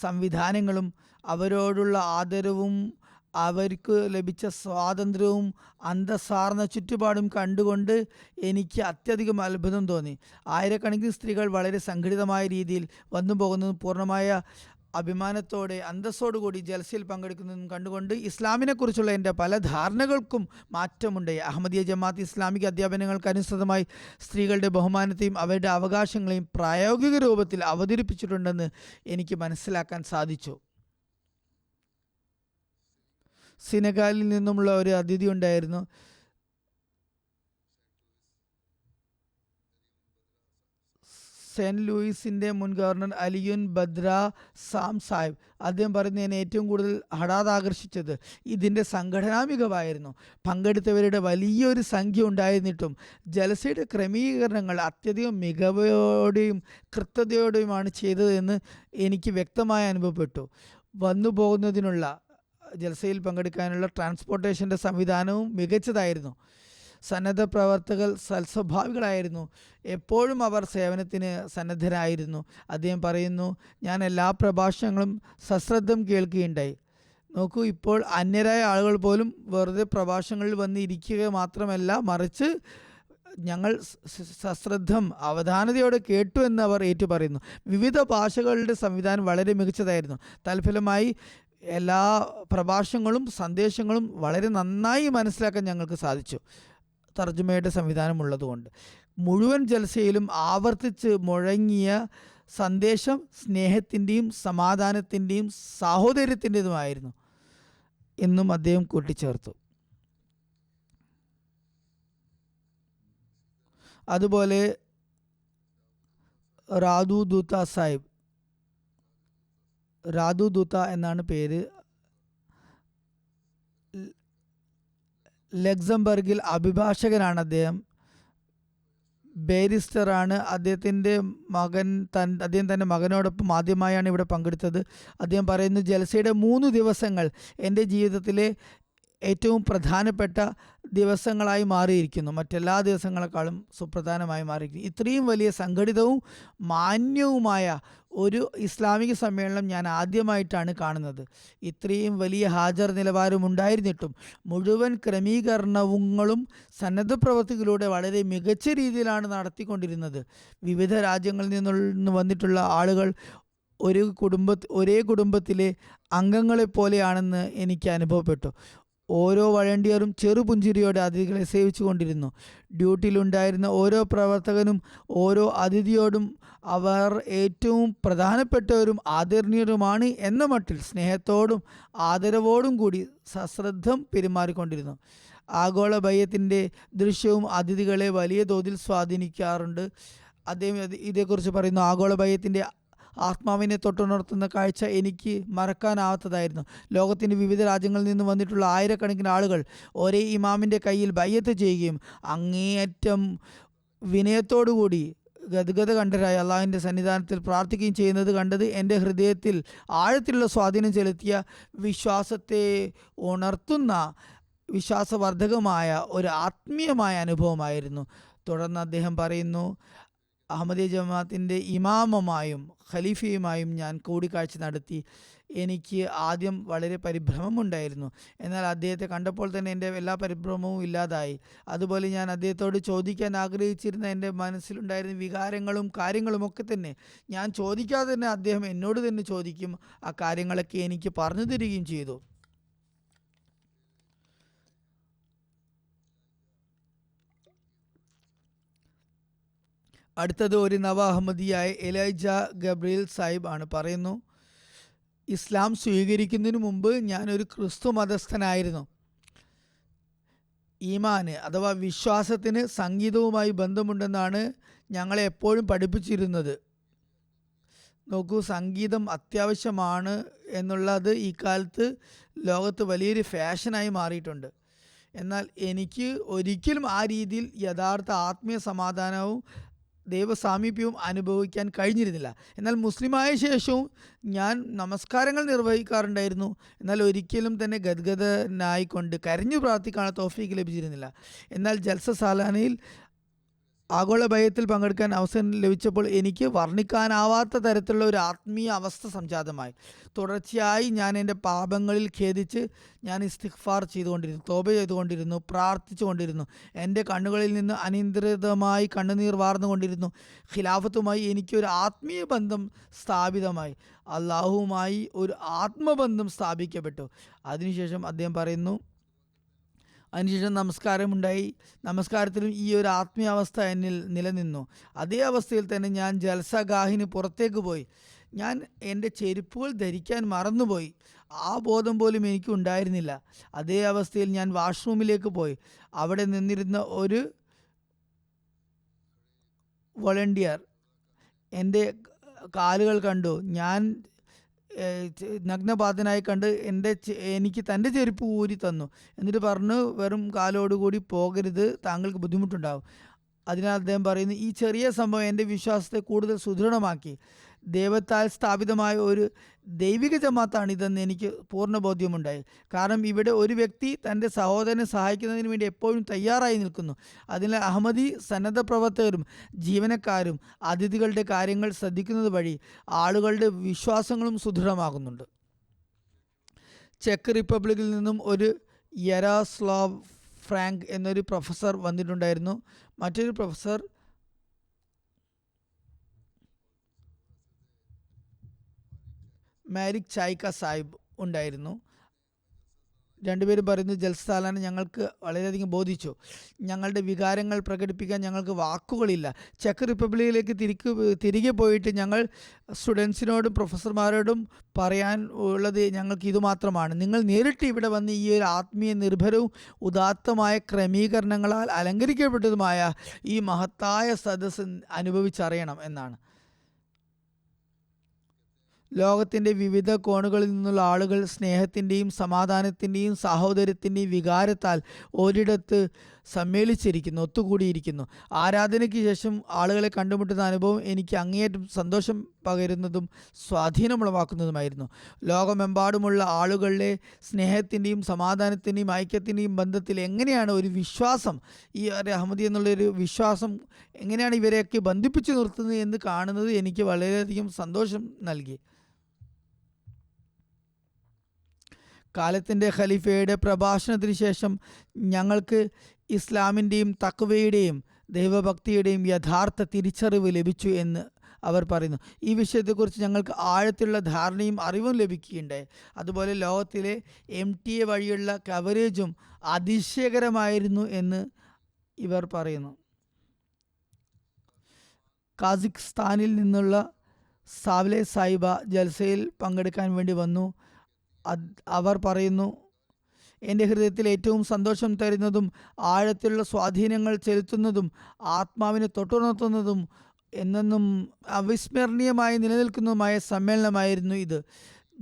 സംവിധാനങ്ങളും അവരോടുള്ള ആദരവും അവർക്ക് ലഭിച്ച സ്വാതന്ത്ര്യവും അന്തസ്സാർന്ന ചുറ്റുപാടും കണ്ടുകൊണ്ട് എനിക്ക് അത്യധികം അത്ഭുതം തോന്നി. ആയിരക്കണക്കിന് സ്ത്രീകൾ വളരെ സംഘടിതമായ രീതിയിൽ വന്നു പോകുന്നതും പൂർണ്ണമായ അഭിമാനത്തോടെ അന്തസ്സോടുകൂടി ജൽസയിൽ പങ്കെടുക്കുന്നതും കണ്ടുകൊണ്ട് ഇസ്ലാമിനെക്കുറിച്ചുള്ള എൻ്റെ പല ധാരണകൾക്കും മാറ്റമുണ്ടായി. അഹമ്മദിയ ജമാഅത്ത് ഇസ്ലാമിക അധ്യാപനങ്ങൾക്ക് അനുസൃതമായി സ്ത്രീകളുടെ ബഹുമാനത്തെയും അവരുടെ അവകാശങ്ങളെയും പ്രായോഗിക രൂപത്തിൽ അവതരിപ്പിച്ചിട്ടുണ്ടെന്ന് എനിക്ക് മനസ്സിലാക്കാൻ സാധിച്ചു. സെനഗാലിൽ നിന്നുമുള്ള ഒരു അതിഥി ഉണ്ടായിരുന്നു. സെൻറ്റ് ലൂയിസിൻ്റെ മുൻ ഗവർണർ അലിയുൻ ബദ്ര സാം സാഹിബ്. അദ്ദേഹം പറയുന്നത്, എന്നെ ഏറ്റവും കൂടുതൽ ഹഠാത് ആകർഷിച്ചത് ഇതിൻ്റെ സംഘടനാ മികവായിരുന്നു. പങ്കെടുത്തവരുടെ വലിയൊരു സംഖ്യ ഉണ്ടായിരുന്നിട്ടും ജലസയുടെ ക്രമീകരണങ്ങൾ അത്യധികം മികവോടെയും കൃത്യതയോടെയുമാണ് ചെയ്തതെന്ന് എനിക്ക് വ്യക്തമായി അനുഭവപ്പെട്ടു. വന്നു പോകുന്നതിനുള്ള ജലസയിൽ പങ്കെടുക്കാനുള്ള ട്രാൻസ്പോർട്ടേഷൻ്റെ സംവിധാനവും മികച്ചതായിരുന്നു. സന്നദ്ധ പ്രവർത്തകർ സൽസ്വഭാവികളായിരുന്നു. എപ്പോഴും അവർ സേവനത്തിന് സന്നദ്ധരായിരുന്നു. അദ്ദേഹം പറയുന്നു, ഞാൻ എല്ലാ പ്രഭാഷണങ്ങളും സശ്രദ്ധം കേൾക്കുകയുണ്ടായി. നോക്കൂ, ഇപ്പോൾ അന്യരായ ആളുകൾ പോലും വെറുതെ പ്രഭാഷണങ്ങളിൽ വന്ന് ഇരിക്കുക മാത്രമല്ല, മറിച്ച് ഞങ്ങൾ സശ്രദ്ധം അവധാനതയോടെ കേട്ടു എന്ന് അവർ ഏറ്റുപറയുന്നു. വിവിധ ഭാഷകളുടെ സംവിധാനം വളരെ മികച്ചതായിരുന്നു. തൽഫലമായി എല്ലാ പ്രഭാഷണങ്ങളും സന്ദേശങ്ങളും വളരെ നന്നായി മനസ്സിലാക്കാൻ ഞങ്ങൾക്ക് സാധിച്ചു, തർജ്ജമയുടെ സംവിധാനം ഉള്ളതുകൊണ്ട്. മുഴുവൻ ജൽസയിലും ആവർത്തിച്ച് മുഴങ്ങിയ സന്ദേശം സ്നേഹത്തിൻ്റെയും സമാധാനത്തിൻ്റെയും സാഹോദര്യത്തിൻ്റെതുമായിരുന്നു എന്നും അദ്ദേഹം കൂട്ടിച്ചേർത്തു. അതുപോലെ റാദു ദൂത്ത സാഹിബ്, റാദു ദൂത്ത എന്നാണ് പേര്, ലക്സംബർഗിൽ അഭിഭാഷകനാണ് അദ്ദേഹം, ബാരിസ്റ്ററാണ്. അദ്ദേഹം തൻ്റെ മകനോടൊപ്പം ആദ്യമായാണ് ഇവിടെ പങ്കെടുത്തത്. അദ്ദേഹം പറയുന്നു, ജൽസയുടെ 3 ദിവസങ്ങൾ എൻ്റെ ജീവിതത്തിലെ ഏറ്റവും പ്രധാനപ്പെട്ട ദിവസങ്ങളായി മാറിയിരിക്കുന്നു, മറ്റെല്ലാ ദിവസങ്ങളെക്കാളും സുപ്രധാനമായി മാറിയിരിക്കുന്നു. ഇത്രയും വലിയ സംഘടിതവും മാന്യവുമായ ഒരു ഇസ്ലാമിക സമ്മേളനം ഞാൻ ആദ്യമായിട്ടാണ് കാണുന്നത്. ഇത്രയും വലിയ ഹാജർ നിലവാരം ഉണ്ടായിരുന്നിട്ടും മുഴുവൻ ക്രമീകരണങ്ങളും സന്നദ്ധ പ്രവർത്തികളിലൂടെ വളരെ മികച്ച രീതിയിലാണ് നടത്തിക്കൊണ്ടിരുന്നത്. വിവിധ രാജ്യങ്ങളിൽ നിന്ന് വന്നിട്ടുള്ള ആളുകൾ ഒരേ കുടുംബത്തിലെ അംഗങ്ങളെപ്പോലെയാണെന്ന് എനിക്ക് അനുഭവപ്പെട്ടു. ഓരോ വളണ്ടിയറും ചെറുപുഞ്ചിരിയോടെ അതിഥികളെ സേവിച്ചു കൊണ്ടിരുന്നു. ഡ്യൂട്ടിയിലുണ്ടായിരുന്ന ഓരോ പ്രവർത്തകനും ഓരോ അതിഥിയോടും അവർ ഏറ്റവും പ്രധാനപ്പെട്ടവരും ആദരണീയരുമാണ് എന്ന മട്ടിൽ സ്നേഹത്തോടും ആദരവോടും കൂടി സശ്രദ്ധം പെരുമാറിക്കൊണ്ടിരുന്നു. ആഗോള ഭയത്തിൻ്റെ ദൃശ്യവും അതിഥികളെ വലിയ തോതിൽ സ്വാധീനിക്കാറുണ്ട്. അദ്ദേഹം ഇതേക്കുറിച്ച് പറയുന്നു, ആഗോള ഭയത്തിൻ്റെ ആത്മാവിനെ തൊട്ടുണർത്തുന്ന കാഴ്ച എനിക്ക് മറക്കാനാവാത്തതായിരുന്നു. ലോകത്തിൻ്റെ വിവിധ രാജ്യങ്ങളിൽ നിന്ന് വന്നിട്ടുള്ള ആയിരക്കണക്കിന് ആളുകൾ ഒരേ ഇമാമിൻ്റെ കയ്യിൽ ബയ്യത്ത് ചെയ്യുകയും അങ്ങേയറ്റം വിനയത്തോടുകൂടി ഗദ്ഗത കണ്ഠരായി അള്ളാഹുവിൻ്റെ സന്നിധാനത്തിൽ പ്രാർത്ഥിക്കുകയും ചെയ്യുന്നത് കണ്ടത് എൻ്റെ ഹൃദയത്തിൽ ആഴത്തിലുള്ള സ്വാധീനം ചെലുത്തിയ വിശ്വാസത്തെ ഉണർത്തുന്ന വിശ്വാസവർദ്ധകമായ ഒരു ആത്മീയമായ അനുഭവമായിരുന്നു. തുടർന്ന് അദ്ദേഹം പറയുന്നു, അഹമ്മദിയ ജമാഅത്തിൻ്റെ ഇമാമുമായും ഖലീഫയുമായും ഞാൻ കൂടിക്കാഴ്ച നടത്തി. എനിക്ക് ആദ്യം വളരെ പരിഭ്രമമുണ്ടായിരുന്നു. എന്നാൽ അദ്ദേഹത്തെ കണ്ടപ്പോൾ തന്നെ എൻ്റെ എല്ലാ പരിഭ്രമവും ഇല്ലാതായി. അതുപോലെ ഞാൻ അദ്ദേഹത്തോട് ചോദിക്കാൻ ആഗ്രഹിച്ചിരുന്ന എൻ്റെ മനസ്സിലുണ്ടായിരുന്ന വികാരങ്ങളും കാര്യങ്ങളുമൊക്കെ തന്നെ ഞാൻ ചോദിക്കാതെ തന്നെ അദ്ദേഹം എന്നോട് തന്നെ ചോദിക്കും. ആ കാര്യങ്ങളൊക്കെ എനിക്ക് പറഞ്ഞു തരികയും ചെയ്തു. അടുത്തത് ഒരു നവ അഹമ്മദിയായ എലൈജ ഗബ്രിയേൽ സാഹിബ് ആണ്. പറയുന്നു, ഇസ്ലാം സ്വീകരിക്കുന്നതിന് മുമ്പ് ഞാനൊരു ക്രിസ്തു മതസ്ഥനായിരുന്നു. ഈമാന് അഥവാ വിശ്വാസത്തിന് സംഗീതവുമായി ബന്ധമുണ്ടെന്നാണ് ഞങ്ങളെ എപ്പോഴും പഠിപ്പിച്ചിരുന്നത്. നോക്കൂ, സംഗീതം അത്യാവശ്യമാണ് എന്നുള്ളത് ഈ കാലത്ത് ലോകത്ത് വലിയൊരു ഫാഷനായി മാറിയിട്ടുണ്ട്. എന്നാൽ എനിക്ക് ഒരിക്കലും ആ രീതിയിൽ യഥാർത്ഥ ആത്മീയ സമാധാനവും ദൈവസാമീപ്യവും അനുഭവിക്കാൻ കഴിഞ്ഞിരുന്നില്ല. എന്നാൽ മുസ്ലിമായ ശേഷവും ഞാൻ നമസ്കാരങ്ങൾ നിർവഹിക്കാറുണ്ടായിരുന്നു. എന്നാൽ ഒരിക്കലും തന്നെ ഗദ്ഗദനായിക്കൊണ്ട് കരഞ്ഞു പ്രാർത്ഥിക്കാൻ തൗഫീക്ക് ലഭിച്ചിരുന്നില്ല. എന്നാൽ ജൽസ സാലാനയിൽ ആഗോള ഭയത്തിൽ പങ്കെടുക്കാൻ അവസരം ലഭിച്ചപ്പോൾ എനിക്ക് വർണ്ണിക്കാനാവാത്ത തരത്തിലുള്ള ഒരു ആത്മീയ അവസ്ഥ സംജാതമായി. തുടർച്ചയായി ഞാൻ എൻ്റെ പാപങ്ങളിൽ ഖേദിച്ച് ഞാൻ ഇസ്തിഗ്ഫാർ ചെയ്തുകൊണ്ടിരുന്നു, തോബ ചെയ്തുകൊണ്ടിരുന്നു, പ്രാർത്ഥിച്ചു കൊണ്ടിരുന്നു. എൻ്റെ കണ്ണുകളിൽ നിന്ന് അനിയന്ത്രിതമായി കണ്ണുനീർ വാർന്നുകൊണ്ടിരുന്നു. ഖിലാഫത്തുമായി എനിക്കൊരു ആത്മീയ ബന്ധം സ്ഥാപിതമായി. അള്ളാഹുവുമായി ഒരു ആത്മബന്ധം സ്ഥാപിക്കപ്പെട്ടു. അതിനുശേഷം അദ്ദേഹം പറയുന്നു, അതിനുശേഷം നമസ്കാരമുണ്ടായി. നമസ്കാരത്തിലും ഈ ഒരു ആത്മീയാവസ്ഥ എന്നിൽ നിലനിന്നു. അതേ അവസ്ഥയിൽ തന്നെ ഞാൻ ജൽസഗാഹിന് പുറത്തേക്ക് പോയി. ഞാൻ എൻ്റെ ചെരുപ്പുകൾ ധരിക്കാൻ മറന്നുപോയി. ആ ബോധം പോലും എനിക്ക് ഉണ്ടായിരുന്നില്ല. അതേ അവസ്ഥയിൽ ഞാൻ വാഷ്റൂമിലേക്ക് പോയി. അവിടെ നിന്നിരുന്ന ഒരു വോളണ്ടിയർ എൻ്റെ കാലുകൾ കണ്ടു. ഞാൻ നഗ്നപാതനായി കണ്ട് എനിക്ക് തൻ്റെ ചെരുപ്പ് ഊരി തന്നു. എന്നിട്ട് പറഞ്ഞു, വെറും കാലോടുകൂടി പോകരുത്, താങ്കൾക്ക് ബുദ്ധിമുട്ടുണ്ടാകും. അതിനാൽ അദ്ദേഹം പറയുന്നു, ഈ ചെറിയ സംഭവം എൻ്റെ വിശ്വാസത്തെ കൂടുതൽ സുദൃഢമാക്കി. ദൈവത്താൽ സ്ഥാപിതമായ ഒരു ദൈവിക ജമാഅത്താണിതെന്ന് എനിക്ക് പൂർണ്ണ ബോധ്യമുണ്ടായി. കാരണം ഇവിടെ ഒരു വ്യക്തി തൻ്റെ സഹോദരനെ സഹായിക്കുന്നതിന് വേണ്ടി എപ്പോഴും തയ്യാറായി നിൽക്കുന്നു. അതിനാൽ അഹമ്മദി സന്നദ്ധ പ്രവർത്തകരും ജീവനക്കാരും അതിഥികളുടെ കാര്യങ്ങൾ ശ്രദ്ധിക്കുന്നത് വഴി ആളുകളുടെ വിശ്വാസങ്ങളും സുദൃഢമാകുന്നുണ്ട്. ചെക്ക് റിപ്പബ്ലിക്കിൽ നിന്നും ഒരു യരാസ്ലാവ് ഫ്രാങ്ക് എന്നൊരു പ്രൊഫസർ വന്നിട്ടുണ്ടായിരുന്നു. മറ്റൊരു പ്രൊഫസർ മാരിക് ചായ്ക സാഹിബ് ഉണ്ടായിരുന്നു. രണ്ടുപേരും പറയുന്നു, ജൽസാലാന ഞങ്ങൾക്ക് വളരെയധികം ബോധിച്ചു. ഞങ്ങളുടെ വികാരങ്ങൾ പ്രകടിപ്പിക്കാൻ ഞങ്ങൾക്ക് വാക്കുകളില്ല. ചെക്ക് റിപ്പബ്ലിക്കിലേക്ക് തിരികെ പോയിട്ട് ഞങ്ങൾ സ്റ്റുഡൻസിനോടും പ്രൊഫസർമാരോടും പറയാൻ ഉള്ളത് ഞങ്ങൾക്ക് ഇതുമാത്രമാണ്: നിങ്ങൾ നേരിട്ട് ഇവിടെ വന്ന് ഈ ഒരു ആത്മീയ നിർഭരവും ഉദാത്തമായ ക്രമീകരണങ്ങളാൽ അലങ്കരിക്കപ്പെട്ടതുമായ ഈ മഹത്തായ സദസ്സ് അനുഭവിച്ചറിയണം എന്നാണ്. ലോകത്തിൻ്റെ വിവിധ കോണുകളിൽ നിന്നുള്ള ആളുകൾ സ്നേഹത്തിൻ്റെയും സമാധാനത്തിൻ്റെയും സാഹോദര്യത്തിൻ്റെയും വികാരത്താൽ ഒരിടത്ത് സമ്മേളിച്ചിരിക്കുന്നു, ഒത്തുകൂടിയിരിക്കുന്നു. ആരാധനയ്ക്ക് ശേഷം ആളുകളെ കണ്ടുമുട്ടുന്ന അനുഭവം എനിക്ക് അങ്ങേയറ്റം സന്തോഷം പകരുന്നതും സ്വാധീനമുളവാക്കുന്നതുമായിരുന്നു. ലോകമെമ്പാടുമുള്ള ആളുകളുടെ സ്നേഹത്തിൻ്റെയും സമാധാനത്തിൻ്റെയും ഐക്യത്തിൻ്റെയും ബന്ധത്തിൽ എങ്ങനെയാണ് ഒരു വിശ്വാസം, ഈ അഹമ്മദി എന്നുള്ളൊരു വിശ്വാസം എങ്ങനെയാണ് ഇവരെയൊക്കെ ബന്ധിപ്പിച്ചു നിർത്തുന്നത് എന്ന് കാണുന്നത് എനിക്ക് വളരെയധികം സന്തോഷം നൽകി. കാലത്തിൻ്റെ ഖലീഫയുടെ പ്രഭാഷണത്തിന് ശേഷം ഞങ്ങൾക്ക് ഇസ്ലാമിൻ്റെയും തഖ്വയുടെയും ദൈവഭക്തിയുടെയും യഥാർത്ഥ തിരിച്ചറിവ് ലഭിച്ചു എന്ന് അവർ പറയുന്നു. ഈ വിഷയത്തെക്കുറിച്ച് ഞങ്ങൾക്ക് ആഴത്തിലുള്ള ധാരണയും അറിവും ലഭിക്കുകയുണ്ടായി. അതുപോലെ ലോകത്തിലെ MTA വഴിയുള്ള കവറേജും അതിശയകരമായിരുന്നു എന്ന് ഇവർ പറയുന്നു. കാസിഖ്സ്ഥാനിൽ നിന്നുള്ള സാവ്ലെ സാഹിബ ജൽസയിൽ പങ്കെടുക്കാൻ വേണ്ടി വന്നു. അവർ പറയുന്നു, എൻ്റെ ഹൃദയത്തിൽ ഏറ്റവും സന്തോഷം തരുന്നതും ആഴത്തിലുള്ള സ്വാധീനങ്ങൾ ചെലുത്തുന്നതും ആത്മാവിനെ തൊട്ടുണർത്തുന്നതും എന്നെന്നും അവിസ്മരണീയമായി നിലനിൽക്കുന്നതുമായ സമ്മേളനമായിരുന്നു ഇത്.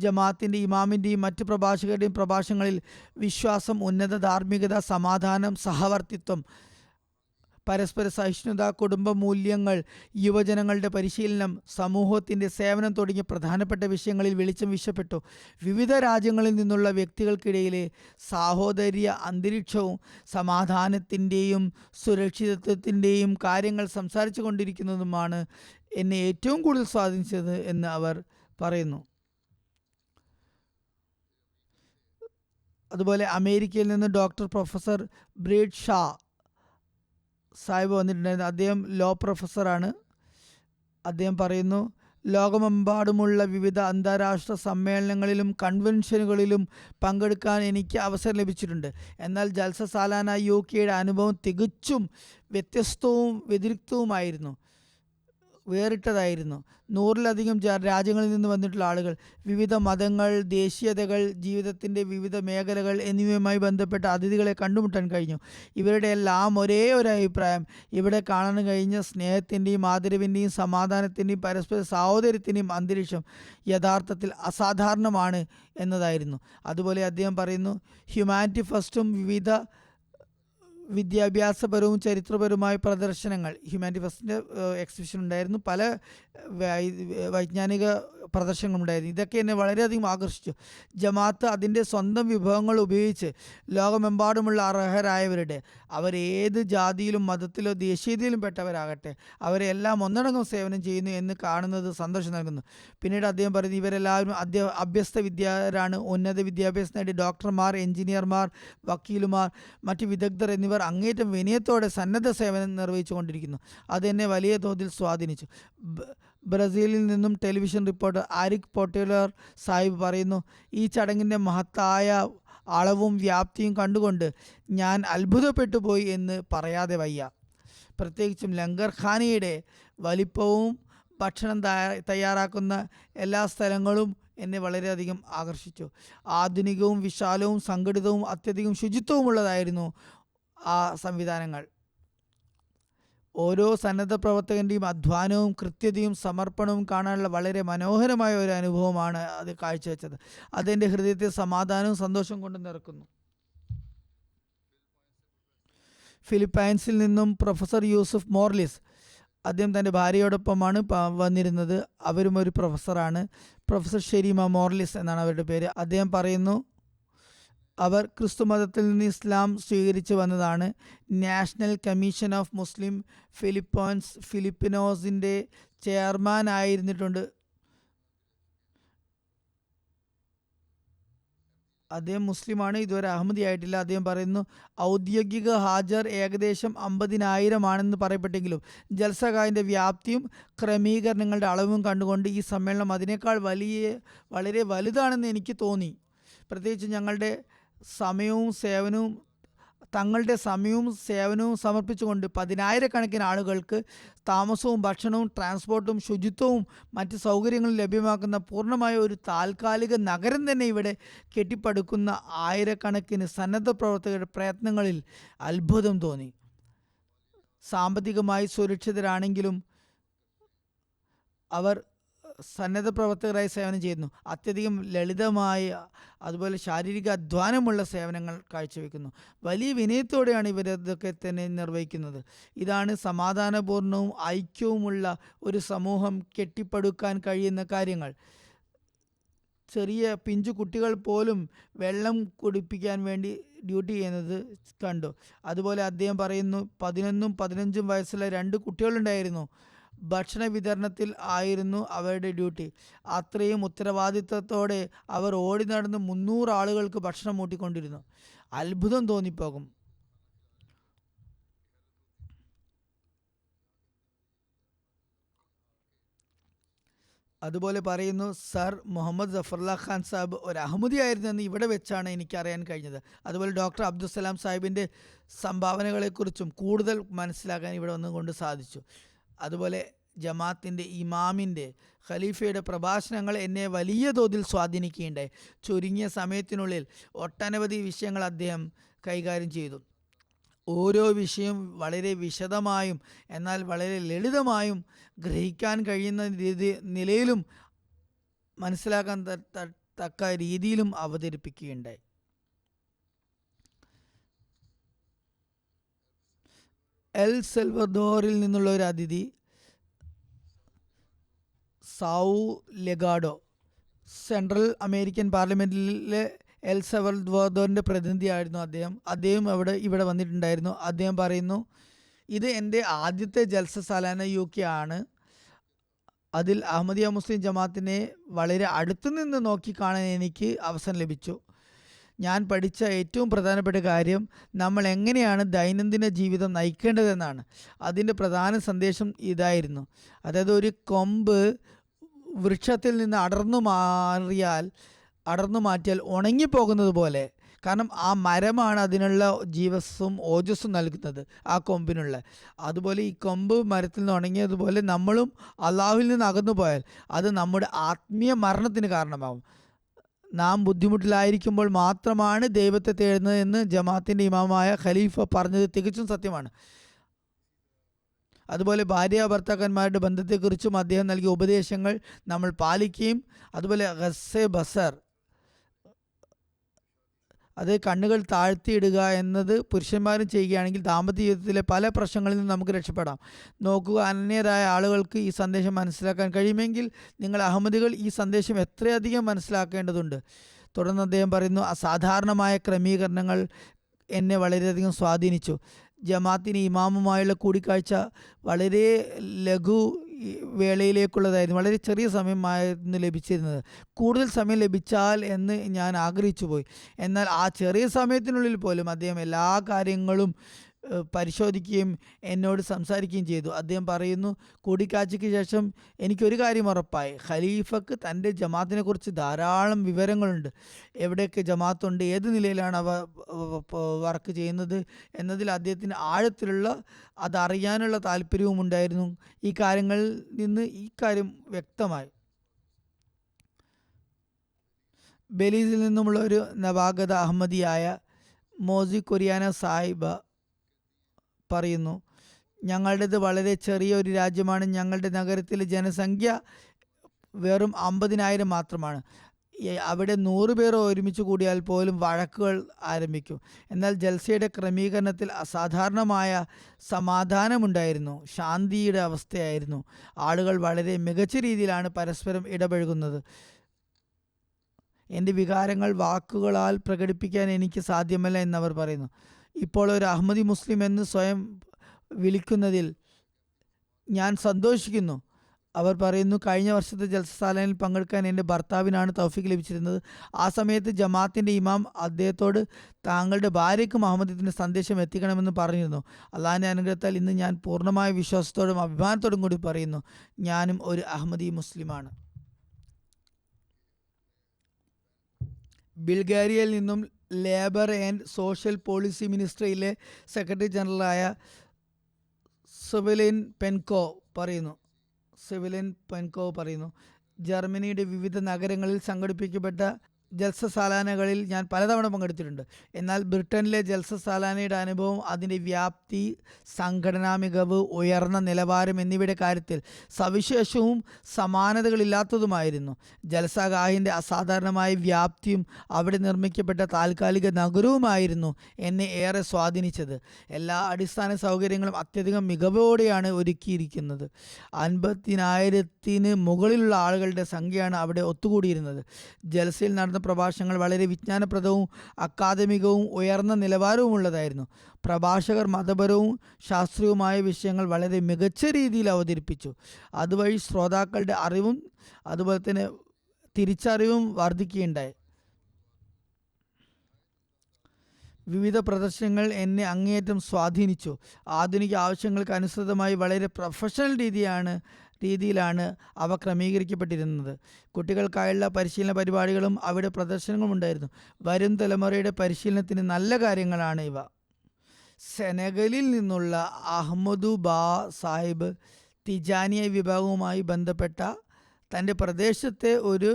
ജമാഅത്തിൻ്റെ ഇമാമിൻ്റെയും മറ്റ് പ്രഭാഷകരുടെയും പ്രഭാഷണങ്ങളിൽ വിശ്വാസം, ഉന്നത ധാർമ്മികത, സമാധാനം, സഹവർത്തിത്വം, പരസ്പര സഹിഷ്ണുത, കുടുംബ മൂല്യങ്ങൾ, യുവജനങ്ങളുടെ പരിശീലനം, സമൂഹത്തിൻ്റെ സേവനം തുടങ്ങിയ പ്രധാനപ്പെട്ട വിഷയങ്ങളിൽ വെളിച്ചം വീശപ്പെട്ടു. വിവിധ രാജ്യങ്ങളിൽ നിന്നുള്ള വ്യക്തികൾക്കിടയിലെ സാഹോദര്യ അന്തരീക്ഷവും സമാധാനത്തിൻ്റെയും സുരക്ഷിതത്വത്തിൻ്റെയും കാര്യങ്ങൾ സംസാരിച്ചു കൊണ്ടിരിക്കുന്നതുമാണ് എന്നെ ഏറ്റവും കൂടുതൽ സ്വാധീനിച്ചത് എന്ന് അവർ പറയുന്നു. അതുപോലെ അമേരിക്കയിൽ നിന്ന് doctor professor breed Shah Sahib വന്നിട്ടുണ്ടായിരുന്നു. അദ്ദേഹം ലോ പ്രൊഫസറാണ്. അദ്ദേഹം പറയുന്നു, ലോകമെമ്പാടുമുള്ള വിവിധ അന്താരാഷ്ട്ര സമ്മേളനങ്ങളിലും കൺവെൻഷനുകളിലും പങ്കെടുക്കാൻ എനിക്ക് അവസരം ലഭിച്ചിട്ടുണ്ട്. എന്നാൽ ജൽസ സാലാന UK അനുഭവം തികച്ചും വ്യത്യസ്തവും വ്യതിരിക്തവുമായിരുന്നു, വേറിട്ടതായിരുന്നു. 100-ലധികം രാജ്യങ്ങളിൽ നിന്ന് വന്നിട്ടുള്ള ആളുകൾ, വിവിധ മതങ്ങൾ, ദേശീയതകൾ, ജീവിതത്തിൻ്റെ വിവിധ മേഖലകൾ എന്നിവയുമായി ബന്ധപ്പെട്ട അതിഥികളെ കണ്ടുമുട്ടാൻ കഴിഞ്ഞു. ഇവരുടെ എല്ലാം ഒരേ ഒരു അഭിപ്രായം ഇവിടെ കാണാൻ കഴിഞ്ഞ സ്നേഹത്തിൻ്റെയും ആദരവിൻ്റെയും സമാധാനത്തിൻ്റെയും പരസ്പര സാഹോദര്യത്തിൻ്റെയും അന്തരീക്ഷം യഥാർത്ഥത്തിൽ അസാധാരണമാണ് എന്നതായിരുന്നു. അതുപോലെ അദ്ദേഹം പറയുന്നു, ഹ്യൂമാനിറ്റി ഫസ്റ്റും വിവിധ വിദ്യാഭ്യാസപരവും ചരിത്രപരവുമായ പ്രദർശനങ്ങൾ, ഹ്യൂമാനിറ്റി ഫസ്റ്റിൻ്റെ എക്സിബിഷൻ ഉണ്ടായിരുന്നു, പല വൈജ്ഞാനിക പ്രദർശനങ്ങളുണ്ടായിരുന്നു. ഇതൊക്കെ എന്നെ വളരെയധികം ആകർഷിച്ചു. ജമാഅത്ത് അതിൻ്റെ സ്വന്തം വിഭവങ്ങൾ ഉപയോഗിച്ച് ലോകമെമ്പാടുമുള്ള അർഹരായവരുടെ, അവരേത് ജാതിയിലും മതത്തിലോ ദേശീയതയിലും പെട്ടവരാകട്ടെ, അവരെ എല്ലാം ഒന്നടങ്കം സേവനം ചെയ്യുന്നു എന്ന് കാണുന്നത് സന്തോഷം നൽകുന്നു. പിന്നീട് അദ്ദേഹം പറയുന്നു, ഇവരെല്ലാവരും അഭ്യസ്ത വിദ്യരാണ്. ഉന്നത വിദ്യാഭ്യാസം നേടി ഡോക്ടർമാർ, എഞ്ചിനീയർമാർ, വക്കീലുമാർ, മറ്റ് വിദഗ്ധർ എന്നിവർ അങ്ങേറ്റം വിനയത്തോടെ സന്നദ്ധ സേവനം നിർവഹിച്ചു കൊണ്ടിരിക്കുന്നു. അതെന്നെ വലിയ തോതിൽ സ്വാധീനിച്ചു. ബ്രസീലിൽ നിന്നും ടെലിവിഷൻ റിപ്പോർട്ടർ ആരിക് പോട്ടേലർ സാഹിബ് പറയുന്നു, ഈ ചടങ്ങിൻ്റെ മഹത്തായ അളവും വ്യാപ്തിയും കണ്ടുകൊണ്ട് ഞാൻ അത്ഭുതപ്പെട്ടു പോയി എന്ന് പറയാതെ വയ്യ. പ്രത്യേകിച്ചും ലങ്കർ ഖാനയുടെ വലിപ്പവും ഭക്ഷണം തയ്യാറാക്കുന്ന എല്ലാ സ്ഥലങ്ങളും എന്നെ വളരെയധികം ആകർഷിച്ചു. ആധുനികവും വിശാലവും സംഘടിതവും അത്യധികം ശുചിത്വമുള്ളതായിരുന്നു ആ സംവിധാനങ്ങൾ. ഓരോ സന്നദ്ധ പ്രവർത്തകൻ്റെയും അധ്വാനവും കൃത്യതയും സമർപ്പണവും കാണാനുള്ള വളരെ മനോഹരമായ ഒരു അനുഭവമാണ് അത് കാഴ്ചവെച്ചത്. അതെൻ്റെ ഹൃദയത്തെ സമാധാനവും സന്തോഷം കൊണ്ട് നിറക്കുന്നു. ഫിലിപ്പൈൻസിൽ നിന്നും പ്രൊഫസർ യൂസുഫ് മോർലിസ്, അദ്ദേഹം തൻ്റെ ഭാര്യയോടൊപ്പമാണ് വന്നിരുന്നത്. അവരും ഒരു പ്രൊഫസറാണ്. പ്രൊഫസർ ഷെരീമ മോർലിസ് എന്നാണ് അവരുടെ പേര്. അദ്ദേഹം പറയുന്നു, അവർ ക്രിസ്തു മതത്തിൽ നിന്ന് ഇസ്ലാം സ്വീകരിച്ച് വന്നതാണ്. നാഷണൽ കമ്മീഷൻ ഓഫ് മുസ്ലിം ഫിലിപ്പിനോസിൻ്റെ ചെയർമാൻ ആയിരുന്നിട്ടുണ്ട്. അദ്ദേഹം മുസ്ലിമാണ്, ഇതുവരെ അഹമ്മദി ആയിട്ടില്ല. അദ്ദേഹം പറയുന്നു, ഔദ്യോഗിക ഹാജർ ഏകദേശം 50,000 ആണെന്ന് പറയപ്പെട്ടെങ്കിലും ജൽസഖാൻ്റെ വ്യാപ്തിയും ക്രമീകരണങ്ങളുടെ അളവും കണ്ടുകൊണ്ട് ഈ സമ്മേളനം അതിനേക്കാൾ വളരെ വലുതാണെന്ന് എനിക്ക് തോന്നി. പ്രത്യേകിച്ച് തങ്ങളുടെ സമയവും സേവനവും സമർപ്പിച്ചുകൊണ്ട് 10,000-കണക്കിന് ആളുകൾക്ക് താമസവും ഭക്ഷണവും ട്രാൻസ്പോർട്ടും ശുചിത്വവും മറ്റ് സൗകര്യങ്ങളും ലഭ്യമാക്കുന്ന പൂർണ്ണമായ ഒരു താൽക്കാലിക നഗരം തന്നെ ഇവിടെ കെട്ടിപ്പടുക്കുന്ന ആയിരക്കണക്കിന് സന്നദ്ധ പ്രവർത്തകരുടെ പ്രയത്നങ്ങളിൽ അത്ഭുതം തോന്നി. സാമ്പത്തികമായി സുരക്ഷിതരാണെങ്കിലും അവർ സന്നദ്ധ പ്രവർത്തകരായി സേവനം ചെയ്യുന്നു. അത്യധികം ലളിതമായ അതുപോലെ ശാരീരിക അധ്വാനമുള്ള സേവനങ്ങൾ കാഴ്ചവെക്കുന്നു. വലിയ വിനയത്തോടെയാണ് ഇവരതൊക്കെ തന്നെ നിർവഹിക്കുന്നത്. ഇതാണ് സമാധാനപൂർണവും ഐക്യവുമുള്ള ഒരു സമൂഹം കെട്ടിപ്പടുക്കാൻ കഴിയുന്ന കാര്യങ്ങൾ. ചെറിയ പിഞ്ചു കുട്ടികൾ പോലും വെള്ളം കുടിപ്പിക്കാൻ വേണ്ടി ഡ്യൂട്ടി ചെയ്യുന്നത് കണ്ടു. അതുപോലെ അദ്ദേഹം പറയുന്നു, 11-15 വയസ്സുള്ള 2 കുട്ടികളുണ്ടായിരുന്നു. ഭക്ഷണ വിതരണത്തിൽ ആയിരുന്നു അവരുടെ ഡ്യൂട്ടി. അത്രയും ഉത്തരവാദിത്തത്തോടെ അവർ ഓടി നടന്ന് 300 ആളുകൾക്ക് ഭക്ഷണം മൂട്ടിക്കൊണ്ടിരുന്നു. അത്ഭുതം തോന്നിപ്പോകും. അതുപോലെ പറയുന്നു, സർ മുഹമ്മദ് ജഫറുല്ല ഖാൻ സാഹിബ് ഒരു അഹമ്മദിയായിരുന്നെന്ന് ഇവിടെ വെച്ചാണ് എനിക്കറിയാൻ കഴിഞ്ഞത്. അതുപോലെ ഡോക്ടർ അബ്ദുസലാം സാഹിബിൻ്റെ സംഭാവനകളെക്കുറിച്ചും കൂടുതൽ മനസ്സിലാക്കാൻ ഇവിടെ വന്നുകൊണ്ട് സാധിച്ചു. അതുപോലെ ജമാഅത്തിൻ്റെ ഇമാമിൻ്റെ ഖലീഫയുടെ പ്രഭാഷണങ്ങൾ എന്നെ വലിയ തോതിൽ സ്വാധീനിക്കുകയുണ്ടായി. ചുരുങ്ങിയ സമയത്തിനുള്ളിൽ ഒട്ടനവധി വിഷയങ്ങൾ അദ്ദേഹം കൈകാര്യം ചെയ്തു. ഓരോ വിഷയവും വളരെ വിശദമായും എന്നാൽ വളരെ ലളിതമായും ഗ്രഹിക്കാൻ കഴിയുന്ന നിലയിലും മനസ്സിലാക്കാൻ തക്ക രീതിയിലും അവതരിപ്പിക്കുകയുണ്ടായി. എൽ സെൽവദോറിൽ നിന്നുള്ള ഒരു അതിഥി സൗ ലെഗാഡോ, സെൻട്രൽ അമേരിക്കൻ പാർലമെൻറ്റിലെ എൽ സെൽവദോറിൻ്റെ പ്രതിനിധിയായിരുന്നു അദ്ദേഹം ഇവിടെ വന്നിട്ടുണ്ടായിരുന്നു. അദ്ദേഹം പറയുന്നു, ഇത് എൻ്റെ ആദ്യത്തെ ജൽസ സാലാന UK ആണ്. അതിൽ അഹമ്മദിയ മുസ്ലിം ജമാഅത്തിനെ വളരെ അടുത്തു നിന്ന് നോക്കിക്കാണാൻ എനിക്ക് അവസരം ലഭിച്ചു. ഞാൻ പഠിച്ച ഏറ്റവും പ്രധാനപ്പെട്ട കാര്യം നമ്മൾ എങ്ങനെയാണ് ദൈനംദിന ജീവിതം നയിക്കേണ്ടതെന്നാണ്. അതിൻ്റെ പ്രധാന സന്ദേശം ഇതായിരുന്നു. അതായത് ഒരു കൊമ്പ് വൃക്ഷത്തിൽ നിന്ന് അടർന്നു മാറ്റിയാൽ ഉണങ്ങിപ്പോകുന്നത് പോലെ, കാരണം ആ മരമാണ് അതിനുള്ള ജീവസ്സും ഓജസ്സും നൽകുന്നത് ആ കൊമ്പിനുള്ള. അതുപോലെ ഈ കൊമ്പ് മരത്തിൽ നിന്ന് ഉണങ്ങിയതുപോലെ നമ്മളും അള്ളാഹുവിൽ നിന്ന് അകന്നു പോയാൽ അത് നമ്മുടെ ആത്മീയ മരണത്തിന് കാരണമാകും. നാം ബുദ്ധിമുട്ടിലായിരിക്കുമ്പോൾ മാത്രമാണ് ദൈവത്തെ തേടുന്നത് എന്ന് ജമാഅത്തിൻ്റെ ഇമാമായ ഖലീഫ പറഞ്ഞത് തികച്ചും സത്യമാണ്. അതുപോലെ ഭാര്യ ഭർത്താക്കന്മാരുടെ ബന്ധത്തെക്കുറിച്ചും അദ്ദേഹം നൽകിയ ഉപദേശങ്ങൾ നമ്മൾ പാലിക്കുകയും, അതുപോലെ ഗസ്സെ ബസർ, അത് കണ്ണുകൾ താഴ്ത്തിയിടുക എന്നത് പുരുഷന്മാരും ചെയ്യുകയാണെങ്കിൽ ദാമ്പത്യ ജീവിതത്തിലെ പല പ്രശ്നങ്ങളിൽ നിന്നും നമുക്ക് രക്ഷപ്പെടാം. നോക്കുക, അനന്യരായ ആളുകൾക്ക് ഈ സന്ദേശം മനസ്സിലാക്കാൻ കഴിയുമെങ്കിൽ നിങ്ങൾ അഹമ്മദികൾ ഈ സന്ദേശം എത്രയധികം മനസ്സിലാക്കേണ്ടതുണ്ട്. തുടർന്ന് അദ്ദേഹം പറയുന്നു, അസാധാരണമായ ക്രമീകരണങ്ങൾ എന്നെ വളരെയധികം സ്വാധീനിച്ചു. ജമാഅത്തിന് ഇമാമുമായുള്ള കൂടിക്കാഴ്ച വളരെ ലഘു വേളയിലേക്കുള്ളതായിരുന്നു. വളരെ ചെറിയ സമയമായിരുന്നു ലഭിച്ചിരുന്നത്. കൂടുതൽ സമയം ലഭിച്ചാൽ എന്ന് ഞാൻ ആഗ്രഹിച്ചു പോയി. എന്നാൽ ആ ചെറിയ സമയത്തിനുള്ളിൽ പോലും അദ്ദേഹം എല്ലാ കാര്യങ്ങളും പരിശോധിക്കുകയും എന്നോട് സംസാരിക്കുകയും ചെയ്തു. അദ്ദേഹം പറയുന്നു, കൂടിക്കാഴ്ചയ്ക്ക് ശേഷം എനിക്കൊരു കാര്യം ഉറപ്പായി, ഖലീഫക്ക് തൻ്റെ ജമാഅത്തിനെക്കുറിച്ച് ധാരാളം വിവരങ്ങളുണ്ട്. എവിടെയൊക്കെ ജമാഅത്തുണ്ട്, ഏത് നിലയിലാണ് അവ വർക്ക് ചെയ്യുന്നത് എന്നതിൽ അദ്ദേഹത്തിന് ആഴത്തിലുള്ള അതറിയാനുള്ള താല്പര്യവും ഉണ്ടായിരുന്നു. ഈ കാര്യങ്ങളിൽ നിന്ന് ഈ കാര്യം വ്യക്തമായി. ബെലീസിൽ നിന്നുമുള്ള ഒരു നവാഗത അഹമ്മദിയായ മോസി കൊറിയാന സാഹിബ പറയുന്നു, ഞങ്ങളുടേത് വളരെ ചെറിയ ഒരു രാജ്യമാണ്. ഞങ്ങളുടെ നഗരത്തിലെ ജനസംഖ്യ വെറും 50,000 മാത്രമാണ്. അവിടെ 100 പേർ ഒരുമിച്ച് കൂടിയാൽ പോലും വഴക്കുകൾ ആരംഭിക്കും. എന്നാൽ ജൽസയുടെ ക്രമീകരണത്തിൽ അസാധാരണമായ സമാധാനമുണ്ടായിരുന്നു, ശാന്തിയുടെ അവസ്ഥയായിരുന്നു. ആളുകൾ വളരെ മികച്ച രീതിയിലാണ് പരസ്പരം ഇടപഴകുന്നത്. എൻ്റെ വികാരങ്ങൾ വാക്കുകളാൽ പ്രകടിപ്പിക്കാൻ എനിക്ക് സാധ്യമല്ല എന്നവർ പറയുന്നു. ഇപ്പോൾ ഒരു അഹമ്മദി മുസ്ലിം എന്ന് സ്വയം വിളിക്കുന്നതിൽ ഞാൻ സന്തോഷിക്കുന്നു. അവർ പറയുന്നു, കഴിഞ്ഞ വർഷത്തെ ജൽസസാലയിൽ പങ്കെടുക്കാൻ എൻ്റെ ഭർത്താവിനാണ് തൗഫീക്ക് ലഭിച്ചിരുന്നത്. ആ സമയത്ത് ജമാഅത്തിൻ്റെ ഇമാം അദ്ദേഹത്തോട് താങ്കളുടെ ഭാര്യയ്ക്കും അഹമ്മദത്തിൻ്റെ സന്ദേശം എത്തിക്കണമെന്ന് പറഞ്ഞിരുന്നു. അള്ളാഹിൻ്റെ അനുഗ്രഹത്താൽ ഇന്ന് ഞാൻ പൂർണ്ണമായ വിശ്വാസത്തോടും അഭിമാനത്തോടും കൂടി പറയുന്നു, ഞാനും ഒരു അഹമ്മദി മുസ്ലിമാണ്. ബൾഗേറിയയിൽ നിന്നും ലേബർ ആൻഡ് സോഷ്യൽ പോളിസി മിനിസ്ട്രിയിലെ സെക്രട്ടറി ജനറലായ സെവിലിൻ പെൻകോ പറയുന്നു, ജർമ്മനിയുടെ വിവിധ നഗരങ്ങളിൽ സംഘടിപ്പിക്കപ്പെട്ട ജൽസസാലാനകളിൽ ഞാൻ പലതവണ പങ്കെടുത്തിട്ടുണ്ട്. എന്നാൽ ബ്രിട്ടനിലെ ജൽസസാലാനയുടെ അനുഭവം അതിൻ്റെ വ്യാപ്തി, സംഘടനാ മികവ്, ഉയർന്ന നിലവാരം എന്നിവയുടെ കാര്യത്തിൽ സവിശേഷവും സമാനതകളില്ലാത്തതുമായിരുന്നു. ജൽസഗാഹിൻ്റെ അസാധാരണമായ വ്യാപ്തിയും അവിടെ നിർമ്മിക്കപ്പെട്ട താൽക്കാലിക നഗരവുമായിരുന്നു എന്നെ ഏറെ സ്വാധീനിച്ചത്. എല്ലാ അടിസ്ഥാന സൗകര്യങ്ങളും അത്യധികം മികവോടെയാണ് ഒരുക്കിയിരിക്കുന്നത്. 50,000-ന് മുകളിലുള്ള ആളുകളുടെ സംഖ്യയാണ് അവിടെ ഒത്തുകൂടിയിരുന്നത്. ജൽസയിൽ നടന്ന പ്രഭാഷണങ്ങൾ വളരെ വിജ്ഞാനപ്രദവും അക്കാദമികവും ഉയർന്ന നിലവാരവുമുള്ളതായിരുന്നു. പ്രഭാഷകർ മതപരവും ശാസ്ത്രീയവുമായ വിഷയങ്ങൾ വളരെ മികച്ച രീതിയിൽ അവതരിപ്പിച്ചു. അതുവഴി ശ്രോതാക്കളുടെ അറിവും അതുപോലെ തന്നെ തിരിച്ചറിവും വർദ്ധിക്കുകയുണ്ടായി. വിവിധ പ്രദർശനങ്ങൾ എന്നെ അങ്ങേയറ്റം സ്വാധീനിച്ചു. ആധുനിക ആവശ്യങ്ങൾക്ക് അനുസൃതമായി വളരെ പ്രൊഫഷണൽ രീതിയാണ് രീതിയിലാണ് അവ ക്രമീകരിക്കപ്പെട്ടിരുന്നത്. കുട്ടികൾക്കായുള്ള പരിശീലന പരിപാടികളും അവിടെ പ്രദർശനങ്ങളും ഉണ്ടായിരുന്നു. വരും തലമുറയുടെ പരിശീലനത്തിന് നല്ല കാര്യങ്ങളാണ് ഇവ. സെനഗലിൽ നിന്നുള്ള അഹമ്മദു ബാ സാഹിബ് തിജാനിയ വിഭാഗവുമായി ബന്ധപ്പെട്ട തൻ്റെ പ്രദേശത്തെ ഒരു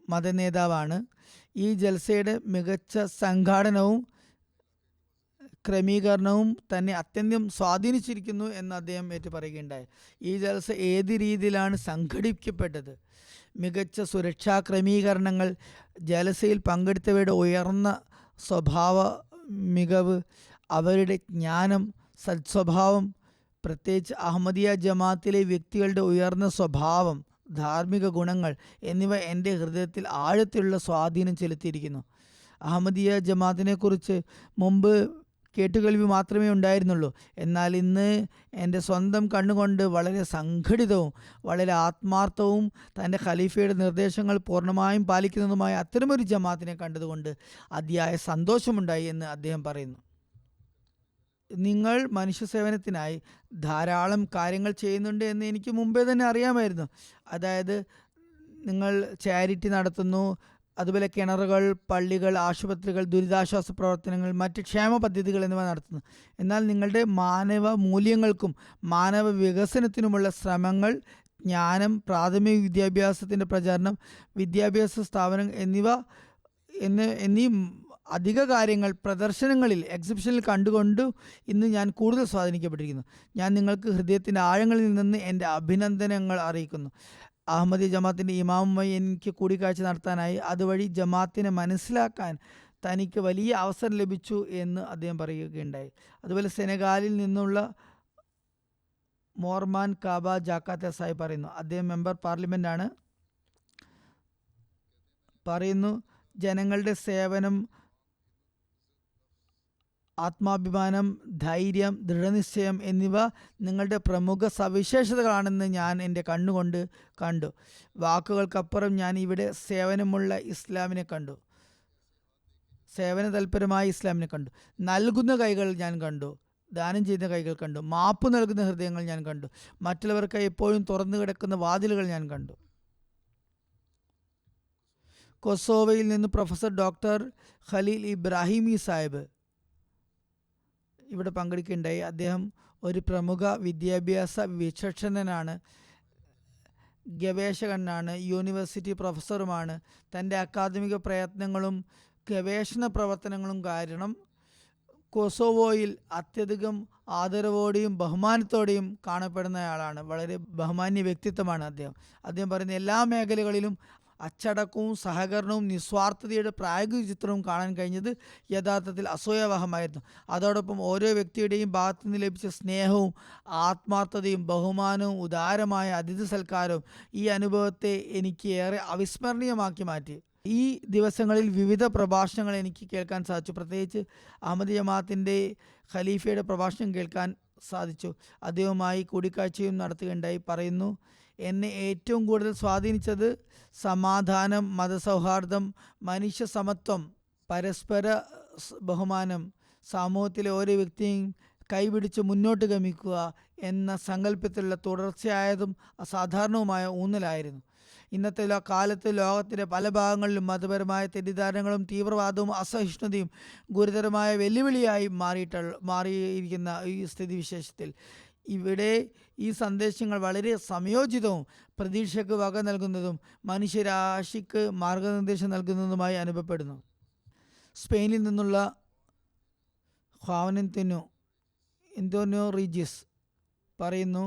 മതനേതാവാണ്. ഈ ജൽസയുടെ മികച്ച സംഘാടനവും ക്രമീകരണവും തന്നെ അത്യന്തം സ്വാധീനിച്ചിരിക്കുന്നു എന്ന് അദ്ദേഹം പറയുകയുണ്ടായി. ഈ ജൽസ ഏത് രീതിയിലാണ് സംഘടിപ്പിക്കപ്പെട്ടത്? മികച്ച സുരക്ഷാ ക്രമീകരണങ്ങൾ, ജലസയിൽ പങ്കെടുത്തവരുടെ ഉയർന്ന സ്വഭാവ മികവ്, അവരുടെ ജ്ഞാനം, സത്സ്വഭാവം, പ്രത്യേകിച്ച് അഹമ്മദിയ ജമാഅത്തിലെ വ്യക്തികളുടെ ഉയർന്ന സ്വഭാവം, ധാർമ്മിക ഗുണങ്ങൾ എന്നിവ എൻ്റെ ഹൃദയത്തിൽ ആഴത്തിലുള്ള സ്വാധീനം ചെലുത്തിയിരിക്കുന്നു. അഹമ്മദിയ ജമാഅത്തിനെക്കുറിച്ച് മുമ്പ് കേട്ടുകേൾവി മാത്രമേ ഉണ്ടായിരുന്നുള്ളൂ. എന്നാൽ ഇന്ന് എൻ്റെ സ്വന്തം കണ്ണുകൊണ്ട് വളരെ സംഘടിതവും വളരെ ആത്മാർത്ഥവും തൻ്റെ ഖലീഫയുടെ നിർദ്ദേശങ്ങൾ പൂർണ്ണമായും പാലിക്കുന്നതുമായ അത്തരമൊരു ജമാഅത്തിനെ കണ്ടതുകൊണ്ട് അതിയായ സന്തോഷമുണ്ടായി എന്ന് അദ്ദേഹം പറയുന്നു. നിങ്ങൾ മനുഷ്യ സേവനത്തിനായി ധാരാളം കാര്യങ്ങൾ ചെയ്യുന്നുണ്ട് എന്ന് എനിക്ക് മുമ്പേ തന്നെ അറിയാമായിരുന്നു. അതായത് നിങ്ങൾ ചാരിറ്റി നടത്തുന്നു, അതുപോലെ കിണറുകൾ, പള്ളികൾ, ആശുപത്രികൾ, ദുരിതാശ്വാസ പ്രവർത്തനങ്ങൾ, മറ്റ് ക്ഷേമ പദ്ധതികൾ എന്നിവ നടത്തുന്നു. എന്നാൽ നിങ്ങളുടെ മാനവ മൂല്യങ്ങൾക്കും മാനവ വികസനത്തിനുമുള്ള ശ്രമങ്ങൾ, ജ്ഞാനം, പ്രാഥമിക വിദ്യാഭ്യാസത്തിൻ്റെ പ്രചാരണം, വിദ്യാഭ്യാസ സ്ഥാപനം എന്നീ അധിക കാര്യങ്ങൾ പ്രദർശനങ്ങളിൽ, എക്സിബിഷനിൽ കണ്ടുകൊണ്ട് ഇന്ന് ഞാൻ കൂടുതൽ സ്വാധീനിക്കപ്പെട്ടിരിക്കുന്നു. ഞാൻ നിങ്ങൾക്ക് ഹൃദയത്തിൻ്റെ ആഴങ്ങളിൽ നിന്ന് എൻ്റെ അഭിനന്ദനങ്ങൾ അറിയിക്കുന്നു. അഹമ്മദി ജമാഅത്തിൻ്റെ ഇമാമുമായി എനിക്ക് കൂടിക്കാഴ്ച നടത്താനായി, അതുവഴി ജമാഅത്തിനെ മനസ്സിലാക്കാൻ തനിക്ക് വലിയ അവസരം ലഭിച്ചു എന്ന് അദ്ദേഹം പറയുകയുണ്ടായി. അതുപോലെ സെനഗാലിൽ നിന്നുള്ള മോർമാൻ കാബ ജാക്കാത്തെ സായി പറയുന്നു. അദ്ദേഹം മെമ്പർ പാർലമെൻ്റാണ്. പറയുന്നു, ജനങ്ങളുടെ സേവനം, ആത്മാഭിമാനം, ധൈര്യം, ദൃഢനിശ്ചയം എന്നിവ നിങ്ങളുടെ പ്രമുഖ സവിശേഷതകളാണെന്ന് ഞാൻ എൻ്റെ കണ്ണുകൊണ്ട് കണ്ടു. വാക്കുകൾക്കപ്പുറം ഞാൻ ഇവിടെ സേവനമുള്ള ഇസ്ലാമിനെ കണ്ടു, സേവന തൽപരമായ ഇസ്ലാമിനെ കണ്ടു. നൽകുന്ന കൈകൾ ഞാൻ കണ്ടു, ദാനം ചെയ്യുന്ന കൈകൾ കണ്ടു, മാപ്പ് നൽകുന്ന ഹൃദയങ്ങൾ ഞാൻ കണ്ടു, മറ്റുള്ളവർക്ക് എപ്പോഴും തുറന്നു കിടക്കുന്ന വാതിലുകൾ ഞാൻ കണ്ടു. കൊസോവയിൽ നിന്ന് പ്രൊഫസർ ഡോക്ടർ ഖലീൽ ഇബ്രാഹിമി സാഹിബ് ഇവിടെ പങ്കെടുക്കുകയുണ്ടായി. അദ്ദേഹം ഒരു പ്രമുഖ വിദ്യാഭ്യാസ വിചക്ഷണനാണ്, ഗവേഷകനാണ്, യൂണിവേഴ്സിറ്റി പ്രൊഫസറുമാണ്. തൻ്റെ അക്കാദമിക പ്രയത്നങ്ങളും ഗവേഷണ പ്രവർത്തനങ്ങളും കാരണം കൊസോവോയിൽ അത്യധികം ആദരവോടെയും ബഹുമാനത്തോടെയും കാണപ്പെടുന്നയാളാണ്. വളരെ ബഹുമാന്യ വ്യക്തിത്വമാണ് അദ്ദേഹം. അദ്ദേഹം പറയുന്ന എല്ലാ മേഖലകളിലും അച്ചടക്കവും സഹകരണവും നിസ്വാർത്ഥതയുടെ പ്രായോഗിക ചിത്രവും കാണാൻ കഴിഞ്ഞത് യഥാർത്ഥത്തിൽ അസൂയാവഹമായിരുന്നു. അതോടൊപ്പം ഓരോ വ്യക്തിയുടെയും ഭാഗത്തു നിന്ന് ലഭിച്ച സ്നേഹവും ആത്മാർത്ഥതയും ബഹുമാനവും ഉദാരമായ അതിഥി സൽക്കാരവും ഈ അനുഭവത്തെ എനിക്ക് ഏറെ അവിസ്മരണീയമാക്കി മാറ്റി. ഈ ദിവസങ്ങളിൽ വിവിധ പ്രഭാഷണങ്ങൾ എനിക്ക് കേൾക്കാൻ സാധിച്ചു. പ്രത്യേകിച്ച് അഹമ്മദി ജമാഅത്തിൻ്റെ ഖലീഫയുടെ പ്രഭാഷണം കേൾക്കാൻ സാധിച്ചു. അദ്ദേഹവുമായി കൂടിക്കാഴ്ചയും നടത്തുകയുണ്ടായി. പറയുന്നു, എന്നെ ഏറ്റവും കൂടുതൽ സ്വാധീനിച്ചത് സമാധാനം, മതസൗഹാർദ്ദം, മനുഷ്യ സമത്വം, പരസ്പര ബഹുമാനം, സമൂഹത്തിലെ ഓരോ വ്യക്തിയും കൈപിടിച്ച് മുന്നോട്ട് ഗമിക്കുക എന്ന സങ്കല്പത്തിലുള്ള തുടർച്ചയായതും അസാധാരണവുമായ ഊന്നലായിരുന്നു. ഇന്നത്തെ കാലത്ത് ലോകത്തിൻ്റെ പല ഭാഗങ്ങളിലും മതപരമായ തെറ്റിദ്ധാരണകളും തീവ്രവാദവും അസഹിഷ്ണുതയും ഗുരുതരമായ വെല്ലുവിളിയായി മാറിയിരിക്കുന്ന ഈ സ്ഥിതിവിശേഷത്തിൽ ഇവിടെ ഈ സന്ദേശങ്ങൾ വളരെ സംയോജിതവും പ്രതീക്ഷയ്ക്ക് വക നൽകുന്നതും മനുഷ്യരാശിക്ക് മാർഗനിർദ്ദേശം നൽകുന്നതുമായി അനുഭവപ്പെടുന്നു. സ്പെയിനിൽ നിന്നുള്ള ഖ്വാവൻ അന്തോണിയോ റീജിസ് പറയുന്നു,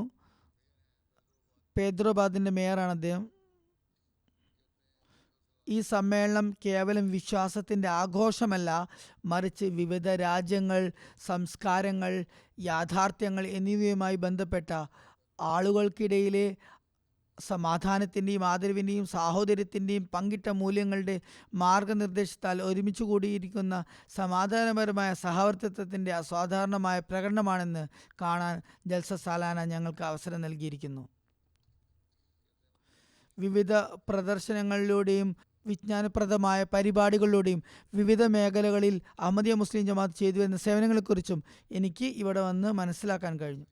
പേദ്രോബാദിൻ്റെ മേയറാണ് അദ്ദേഹം. ഈ സമ്മേളനം കേവലം വിശ്വാസത്തിൻ്റെ ആഘോഷമല്ല, മറിച്ച് വിവിധ രാജ്യങ്ങൾ, സംസ്കാരങ്ങൾ, യാഥാർത്ഥ്യങ്ങൾ എന്നിവയുമായി ബന്ധപ്പെട്ട ആളുകൾക്കിടയിലെ സമാധാനത്തിൻ്റെയും ആദരവിൻ്റെയും സാഹോദര്യത്തിൻ്റെയും പങ്കിട്ട മൂല്യങ്ങളുടെ മാർഗനിർദ്ദേശത്താൽ ഒരുമിച്ച് കൂടിയിരിക്കുന്ന സമാധാനപരമായ സഹവർത്തിത്വത്തിൻ്റെ അസാധാരണമായ പ്രകടനമാണെന്ന് കാണാൻ ജൽസ സാലാന ഞങ്ങൾക്ക് അവസരം നൽകിയിരിക്കുന്നു. വിവിധ പ്രദർശനങ്ങളിലൂടെയും വിജ്ഞാനപ്രദമായ പരിപാടികളിലൂടെയും വിവിധ മേഖലകളിൽ അഹമ്മദിയ മുസ്ലിം ജമാഅത്ത് ചെയ്തു വരുന്ന സേവനങ്ങളെക്കുറിച്ചും എനിക്ക് ഇവിടെ വന്ന് മനസ്സിലാക്കാൻ കഴിഞ്ഞു.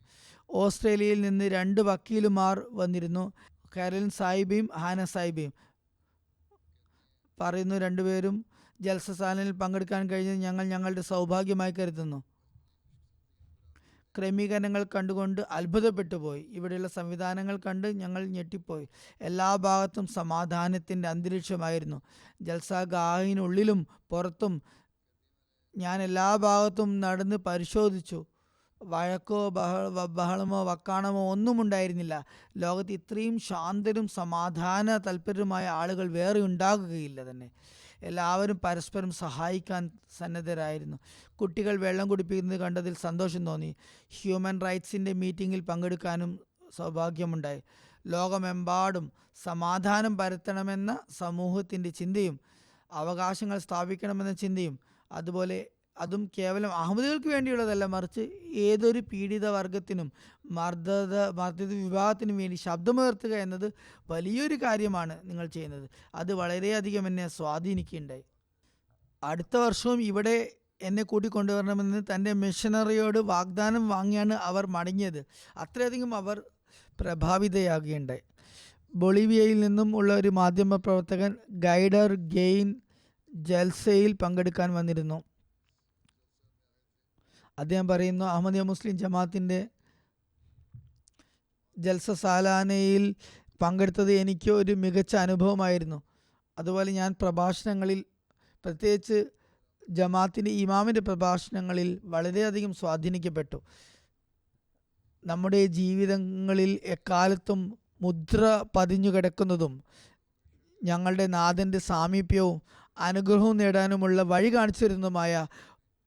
ഓസ്ട്രേലിയയിൽ നിന്ന് 2 വക്കീലുമാർ വന്നിരുന്നു. കാരലിൻ സാഹിബയും ഹാന സാഹിബയും പറയുന്നു, രണ്ടുപേരും ജൽസ സാലനിൽ പങ്കെടുക്കാൻ കഴിഞ്ഞത് ഞങ്ങൾ ഞങ്ങളുടെ സൗഭാഗ്യമായി കരുതുന്നു. ക്രമീകരണങ്ങൾ കണ്ടുകൊണ്ട് അത്ഭുതപ്പെട്ടു പോയി. ഇവിടെയുള്ള സംവിധാനങ്ങൾ കണ്ട് ഞങ്ങൾ ഞെട്ടിപ്പോയി. എല്ലാ ഭാഗത്തും സമാധാനത്തിൻ്റെ അന്തരീക്ഷമായിരുന്നു. ജൽസാഗാഹിനുള്ളിലും പുറത്തും ഞാൻ എല്ലാ ഭാഗത്തും നടന്ന് പരിശോധിച്ചു. വഴക്കോ ബഹളമോ വക്കാണമോ ഒന്നും ഉണ്ടായിരുന്നില്ല. ലോകത്ത് ഇത്രയും ശാന്തരും സമാധാന തൽപരരുമായ ആളുകൾ വേറെ ഉണ്ടാകുകയില്ല തന്നെ. എല്ലാവരും പരസ്പരം സഹായിക്കാൻ സന്നദ്ധരായിരുന്നു. കുട്ടികൾ വെള്ളം കുടിപ്പിക്കുന്നത് കണ്ടതിൽ സന്തോഷം തോന്നി. ഹ്യൂമൻ റൈറ്റ്സിൻ്റെ മീറ്റിങ്ങിൽ പങ്കെടുക്കാനും സൗഭാഗ്യമുണ്ടായി. ലോകമെമ്പാടും സമാധാനം പരത്തണമെന്ന സമൂഹത്തിൻ്റെ ചിന്തയും അവകാശങ്ങൾ സ്ഥാപിക്കണമെന്ന ചിന്തയും, അതുപോലെ അതും കേവലം അഹമ്മദികൾക്ക് വേണ്ടിയുള്ളതല്ല, മറിച്ച് ഏതൊരു പീഡിത വർഗത്തിനും മർദ്ദിത വിഭാഗത്തിനും വേണ്ടി ശബ്ദമുയർത്തുക എന്നത് വലിയൊരു കാര്യമാണ് നിങ്ങൾ ചെയ്യുന്നത്. അത് വളരെയധികം എന്നെ സ്വാധീനിക്കുകയുണ്ടായി. അടുത്ത വർഷവും ഇവിടെ എന്നെ കൂട്ടിക്കൊണ്ടുവരണമെന്ന് തൻ്റെ മിഷനറിയോട് വാഗ്ദാനം വാങ്ങിയാണ് അവർ മടങ്ങിയത്. അത്രയധികം അവർ പ്രഭാവിതയാകുകയുണ്ടായി. ബൊളീവിയയിൽ നിന്നും ഉള്ള ഒരു മാധ്യമ പ്രവർത്തകൻ ഗൈഡർ ഗെയിൻ ജൽസയിൽ പങ്കെടുക്കാൻ വന്നിരുന്നു. അദ്ദേഹം പറയുന്നു, അഹമ്മദിയ മുസ്ലിം ജമാഅത്തിൻ്റെ ജൽസ സാലാനയിൽ പങ്കെടുത്തത് എനിക്ക് ഒരു മികച്ച അനുഭവമായിരുന്നു. അതുപോലെ ഞാൻ പ്രഭാഷണങ്ങളിൽ, പ്രത്യേകിച്ച് ജമാഅത്തിൻ്റെ ഇമാമിൻ്റെ പ്രഭാഷണങ്ങളിൽ വളരെയധികം സ്വാധീനിക്കപ്പെട്ടു. നമ്മുടെ ജീവിതങ്ങളിൽ എക്കാലത്തും മുദ്ര പതിഞ്ഞു കിടക്കുന്നതും ഞങ്ങളുടെ നാഥൻ്റെ സാമീപ്യവും അനുഗ്രഹവും നേടാനുമുള്ള വഴി കാണിച്ചു തരുന്നതുമായ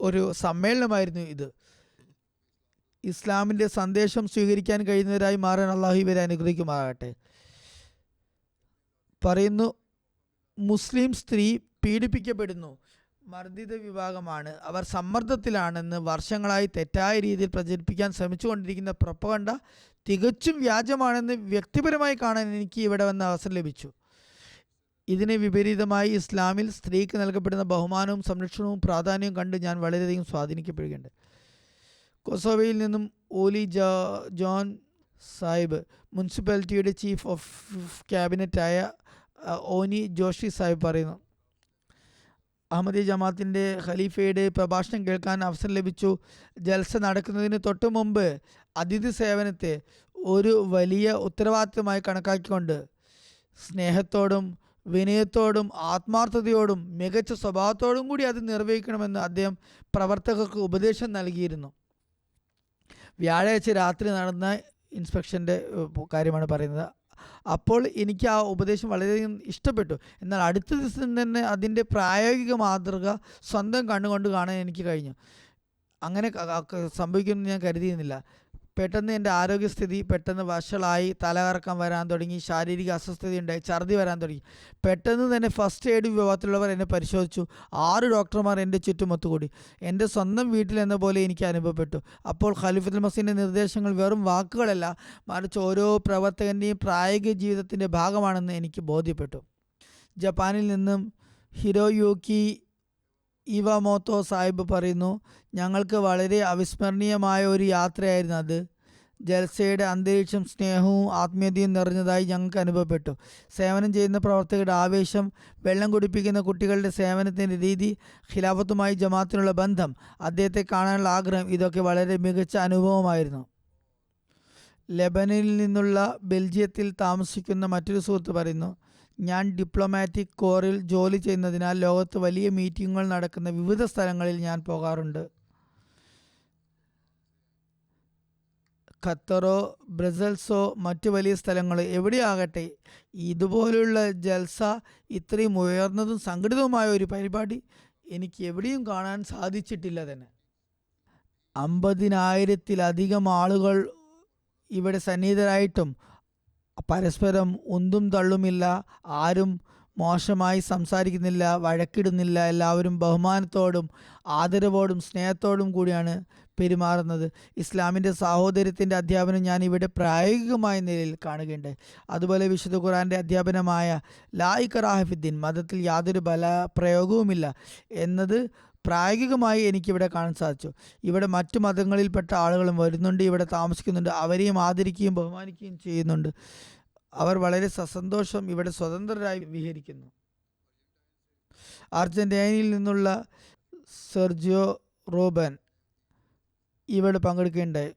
ഒരു സമ്മേളനമായിരുന്നു ഇത്. ഇസ്ലാമിൻ്റെ സന്ദേശം സ്വീകരിക്കാൻ കഴിയുന്നവരായി മാറാൻ അള്ളാഹു ഇവരെ അനുഗ്രഹിക്കുമാറാകട്ടെ. പറയുന്നു, മുസ്ലിം സ്ത്രീ പീഡിപ്പിക്കപ്പെടുന്നു, മർദ്ദിത വിഭാഗമാണ്, അവർ സമ്മർദ്ദത്തിലാണെന്ന് വർഷങ്ങളായി തെറ്റായ രീതിയിൽ പ്രചരിപ്പിക്കാൻ ശ്രമിച്ചുകൊണ്ടിരിക്കുന്ന പ്രൊപ്പഗണ്ട തികച്ചും വ്യാജമാണെന്ന് വ്യക്തിപരമായി കാണാൻ എനിക്ക് ഇവിടെ വന്ന അവസരം ലഭിച്ചു. ഇതിന് വിപരീതമായി ഇസ്ലാമിൽ സ്ത്രീക്ക് നൽകപ്പെടുന്ന ബഹുമാനവും സംരക്ഷണവും പ്രാധാന്യവും കണ്ട് ഞാൻ വളരെയധികം സ്വാധീനിക്കപ്പെടുകയുണ്ട്. കൊസോവയിൽ നിന്നും ഓലി ജോൺ സാഹിബ്, മുനിസിപ്പാലിറ്റിയുടെ ചീഫ് ഓഫ് ക്യാബിനറ്റായ ഓനി ജോഷി സാഹിബ് പറയുന്നു, അഹമ്മദി ജമാഅത്തിൻ്റെ ഖലീഫയുടെ പ്രഭാഷണം കേൾക്കാൻ അവസരം ലഭിച്ചു. ജൽസ നടക്കുന്നതിന് തൊട്ടു മുമ്പ് അതിഥി സേവനത്തെ ഒരു വലിയ ഉത്തരവാദിത്തമായി കണക്കാക്കിക്കൊണ്ട് സ്നേഹത്തോടും വിനയത്തോടും ആത്മാർത്ഥതയോടും മികച്ച സ്വഭാവത്തോടും കൂടി അത് നിർവഹിക്കണമെന്ന് അദ്ദേഹം പ്രവർത്തകർക്ക് ഉപദേശം നൽകിയിരുന്നു. വ്യാഴാഴ്ച രാത്രി നടന്ന ഇൻസ്പെക്ഷൻ്റെ കാര്യമാണ് പറയുന്നത്. അപ്പോൾ എനിക്ക് ആ ഉപദേശം വളരെയധികം ഇഷ്ടപ്പെട്ടു. എന്നാൽ അടുത്ത ദിവസം തന്നെ അതിൻ്റെ പ്രായോഗിക മാതൃക സ്വന്തം കണ്ണുകൊണ്ട് കാണാൻ എനിക്ക് കഴിഞ്ഞു. അങ്ങനെ സംഭവിക്കുമെന്ന് ഞാൻ കരുതിയിരുന്നില്ല. പെട്ടെന്ന് എൻ്റെ ആരോഗ്യസ്ഥിതി പെട്ടെന്ന് വഷളായി, തലകറക്കം വരാൻ തുടങ്ങി, ശാരീരിക അസ്വസ്ഥതയുണ്ടായി, ഛർദി വരാൻ തുടങ്ങി. പെട്ടെന്ന് തന്നെ ഫസ്റ്റ് എയ്ഡ് വിഭാഗത്തിലുള്ളവർ എന്നെ പരിശോധിച്ചു. 6 ഡോക്ടർമാർ എൻ്റെ ചുറ്റും ഒത്തുകൂടി. എൻ്റെ സ്വന്തം വീട്ടിലെന്ന പോലെ എനിക്ക് അനുഭവപ്പെട്ടു. അപ്പോൾ ഖലീഫത്തുൽ മസീഹിൻ്റെ നിർദ്ദേശങ്ങൾ വെറും വാക്കുകളല്ല, മറിച്ച് ഓരോ പ്രവർത്തകൻ്റെയും പ്രായോഗിക ജീവിതത്തിൻ്റെ ഭാഗമാണെന്ന് എനിക്ക് ബോധ്യപ്പെട്ടു. ജപ്പാനിൽ നിന്നും ഹിരോയൂക്കി ഇവാമോട്ടോ സാഹിബ് പറയുന്നു, ഞങ്ങൾക്ക് വളരെ അവിസ്മരണീയമായ ഒരു യാത്രയായിരുന്നു അത്. ജൽസയുടെ അന്തരീക്ഷം സ്നേഹവും ആത്മീയതയും നിറഞ്ഞതായി ഞങ്ങൾക്ക് അനുഭവപ്പെട്ടു. സേവനം ചെയ്യുന്ന പ്രവർത്തകരുടെ ആവേശം, വെള്ളം കുടിപ്പിക്കുന്ന കുട്ടികളുടെ സേവനത്തിൻ്റെ രീതി, ഖിലാഫത്തുമായി ജമാഅത്തിനുള്ള ബന്ധം, അദ്ദേഹത്തെ കാണാനുള്ള ആഗ്രഹം, ഇതൊക്കെ വളരെ മികച്ച അനുഭവമായിരുന്നു. ലെബനനിൽ നിന്നുള്ള ബെൽജിയത്തിൽ താമസിക്കുന്ന മറ്റൊരു സുഹൃത്ത് പറയുന്നു, ഞാൻ ഡിപ്ലോമാറ്റിക് കോറിൽ ജോലി ചെയ്യുന്നതിനാൽ ലോകത്ത് വലിയ മീറ്റിങ്ങുകൾ നടക്കുന്ന വിവിധ സ്ഥലങ്ങളിൽ ഞാൻ പോകാറുണ്ട്. ഖത്തറോ ബ്രസൽസോ മറ്റു വലിയ സ്ഥലങ്ങളോ എവിടെയാകട്ടെ, ഇതുപോലുള്ള ജൽസ, ഇത്രയും ഉയർന്നതും സംഘടിതവുമായ ഒരു പരിപാടി എനിക്ക് എവിടെയും കാണാൻ സാധിച്ചിട്ടില്ല തന്നെ. 50,000-ത്തിലധികം ആളുകൾ ഇവിടെ സന്നിഹിതരായിട്ടും പരസ്പരം ഉന്തും തള്ളുമില്ല, ആരും മോശമായി സംസാരിക്കുന്നില്ല, വഴക്കിടുന്നില്ല. എല്ലാവരും ബഹുമാനത്തോടും ആദരവോടും സ്നേഹത്തോടും കൂടിയാണ് പെരുമാറുന്നത്. ഇസ്ലാമിൻ്റെ സാഹോദര്യത്തിൻ്റെ അധ്യാപനം ഞാൻ ഇവിടെ പ്രായോഗികമായ നിലയിൽ കാണുകയുണ്ട്. അതുപോലെ വിശുദ്ധ ഖുർആൻ്റെ അധ്യാപനമായ ലാ ഇക്റാഹ ഫിദ്ദീൻ, മതത്തിൽ യാതൊരു ബലപ്രയോഗവുമില്ല എന്നത് പ്രായോഗികമായി എനിക്കിവിടെ കാണാൻ സാധിച്ചു. ഇവിടെ മറ്റു മതങ്ങളിൽപ്പെട്ട ആളുകളും വരുന്നുണ്ട്, ഇവിടെ താമസിക്കുന്നുണ്ട്. അവരെയും ആദരിക്കുകയും ബഹുമാനിക്കുകയും ചെയ്യുന്നുണ്ട്. അവർ വളരെ സസന്തോഷം ഇവിടെ സ്വതന്ത്രരായി വിഹരിക്കുന്നു. അർജന്റീനയിൽ നിന്നുള്ള സെർജിയോ റോബൻ ഇവിടെ പങ്കെടുക്കുകയുണ്ടായി.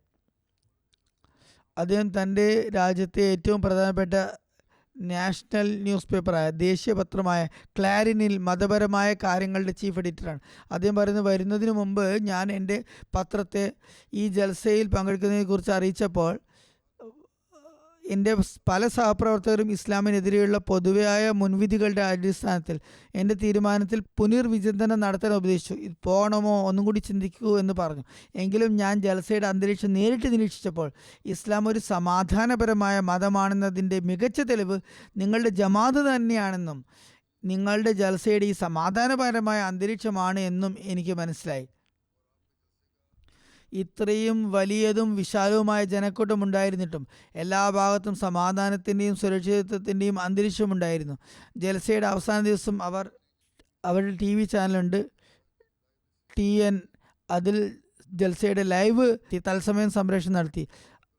അദ്ദേഹം തൻ്റെ രാജ്യത്തെ ഏറ്റവും പ്രധാനപ്പെട്ട നാഷണൽ ന്യൂസ് പേപ്പറായ ദേശീയ പത്രമായ ക്ലാരിനിൽ മതപരമായ കാര്യങ്ങളുടെ ചീഫ് എഡിറ്ററാണ്. അദ്ദേഹം വരുന്നതിന് മുമ്പ് ഞാൻ എൻ്റെ പത്രത്തെ ഈ ജൽസയിൽ പങ്കെടുക്കുന്നതിനെക്കുറിച്ച് അറിയിച്ചപ്പോൾ എൻ്റെ പല സഹപ്രവർത്തകരും ഇസ്ലാമിനെതിരെയുള്ള പൊതുവായ മുൻവിധികളുടെ അടിസ്ഥാനത്തിൽ എൻ്റെ തീരുമാനത്തിൽ പുനർവിചിന്തനം നടത്താൻ ഉപദേശിച്ചു. ഇത് പോകണമോ, ഒന്നും കൂടി ചിന്തിക്കൂ എന്ന് പറഞ്ഞു. എങ്കിലും ഞാൻ ജൽസയുടെ അന്തരീക്ഷം നേരിട്ട് നിരീക്ഷിച്ചപ്പോൾ ഇസ്ലാം ഒരു സമാധാനപരമായ മതമാണെന്നതിൻ്റെ മികച്ച തെളിവ് നിങ്ങളുടെ ജമാഅത്ത് തന്നെയാണെന്നും നിങ്ങളുടെ ജൽസയുടെ ഈ സമാധാനപരമായ അന്തരീക്ഷമാണ് എന്നും എനിക്ക് മനസ്സിലായി. ഇത്രയും വലിയതും വിശാലവുമായ ജനക്കൂട്ടം ഉണ്ടായിരുന്നിട്ടും എല്ലാ ഭാഗത്തും സമാധാനത്തിൻ്റെയും സുരക്ഷിതത്വത്തിൻ്റെയും അന്തരീക്ഷമുണ്ടായിരുന്നു. ജൽസയുടെ അവസാന ദിവസം അവരുടെ TV ചാനലുണ്ട്, TN. അതിൽ ജൽസയുടെ ലൈവ് തത്സമയം സംപ്രേഷണം നടത്തി.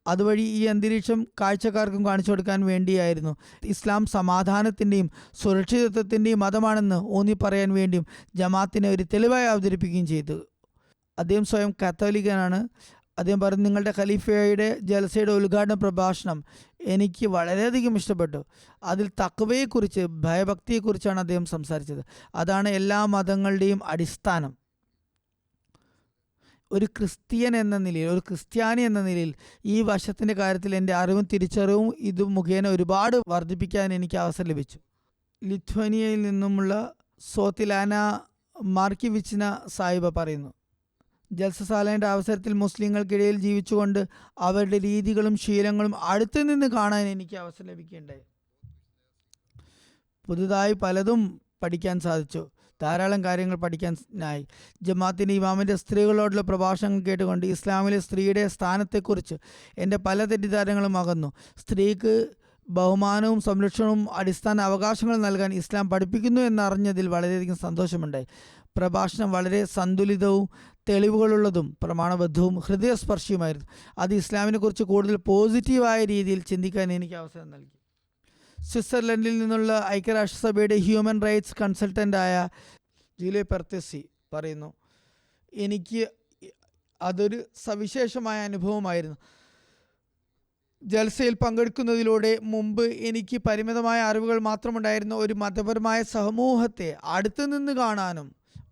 അതുവഴി ഈ അന്തരീക്ഷം കാഴ്ചക്കാർക്കും കാണിച്ചു കൊടുക്കാൻ വേണ്ടിയായിരുന്നു. ഇസ്ലാം സമാധാനത്തിൻ്റെയും സുരക്ഷിതത്വത്തിൻ്റെയും മതമാണെന്ന് ഊന്നി പറയാൻ വേണ്ടിയും ജമാഅത്തിനെ ഒരു തെളിവായി അവതരിപ്പിക്കുകയും ചെയ്തു. അദ്ദേഹം സ്വയം കത്തോലിക്കനാണ്. അദ്ദേഹം പറഞ്ഞു, നിങ്ങളുടെ ഖലീഫയുടെ ജൽസയുടെ ഉദ്ഘാടന പ്രഭാഷണം എനിക്ക് വളരെയധികം ഇഷ്ടപ്പെട്ടു. അതിൽ തഖ്വയെക്കുറിച്ച്, ഭയഭക്തിയെക്കുറിച്ചാണ് അദ്ദേഹം സംസാരിച്ചത്. അതാണ് എല്ലാ മതങ്ങളുടെയും അടിസ്ഥാനം. ഒരു ക്രിസ്ത്യാനി എന്ന നിലയിൽ ഈ വശത്തിൻ്റെ കാര്യത്തിൽ എൻ്റെ അറിവും തിരിച്ചറിവും ഇത് മുഖേന ഒരുപാട് വർദ്ധിപ്പിക്കാൻ എനിക്ക് അവസരം ലഭിച്ചു. ലിത്വാനിയയിൽ നിന്നുമുള്ള സോത്തിലാന മാർക്കിവിച്ചിന സാഹിബ പറയുന്നു, ജൽസസാലയുടെ അവസരത്തിൽ മുസ്ലിങ്ങൾക്കിടയിൽ ജീവിച്ചുകൊണ്ട് അവരുടെ രീതികളും ശീലങ്ങളും അടുത്തു നിന്ന് കാണാൻ എനിക്ക് അവസരം ലഭിക്കുകയുണ്ടായി. പുതുതായി പലതും പഠിക്കാൻ സാധിച്ചു. ധാരാളം കാര്യങ്ങൾ പഠിക്കാനായി. ജമാഅത്തിൻ്റെ ഇമാമിൻ്റെ സ്ത്രീകളോടുള്ള പ്രഭാഷണങ്ങൾ കേട്ടുകൊണ്ട് ഇസ്ലാമിലെ സ്ത്രീയുടെ സ്ഥാനത്തെക്കുറിച്ച് എൻ്റെ പല തെറ്റിദ്ധാരണകളും അകന്നു. സ്ത്രീക്ക് ബഹുമാനവും സംരക്ഷണവും അടിസ്ഥാന അവകാശങ്ങളും നൽകാൻ ഇസ്ലാം പഠിപ്പിക്കുന്നു എന്നറിഞ്ഞതിൽ വളരെയധികം സന്തോഷമുണ്ടായി. പ്രഭാഷണം വളരെ സന്തുലിതവും തെളിവുകളുള്ളതും പ്രമാണബദ്ധവും ഹൃദയസ്പർശിയുമായിരുന്നു. അത് ഇസ്ലാമിനെക്കുറിച്ച് കൂടുതൽ പോസിറ്റീവായ രീതിയിൽ ചിന്തിക്കാൻ എനിക്ക് അവസരം നൽകി. സ്വിറ്റ്സർലൻഡിൽ നിന്നുള്ള ഐക്യരാഷ്ട്രസഭയുടെ ഹ്യൂമൻ റൈറ്റ്സ് കൺസൾട്ടൻ്റായ ജൂലിയ പെർത്തേസി പറയുന്നു, എനിക്ക് അതൊരു സവിശേഷമായ അനുഭവമായിരുന്നു. ജൽസയിൽ പങ്കെടുക്കുന്നതിലൂടെ മുമ്പ് എനിക്ക് പരിമിതമായ അറിവുകൾ മാത്രമുണ്ടായിരുന്ന ഒരു മതപരമായ സമൂഹത്തെ അടുത്തുനിന്ന് കാണാനും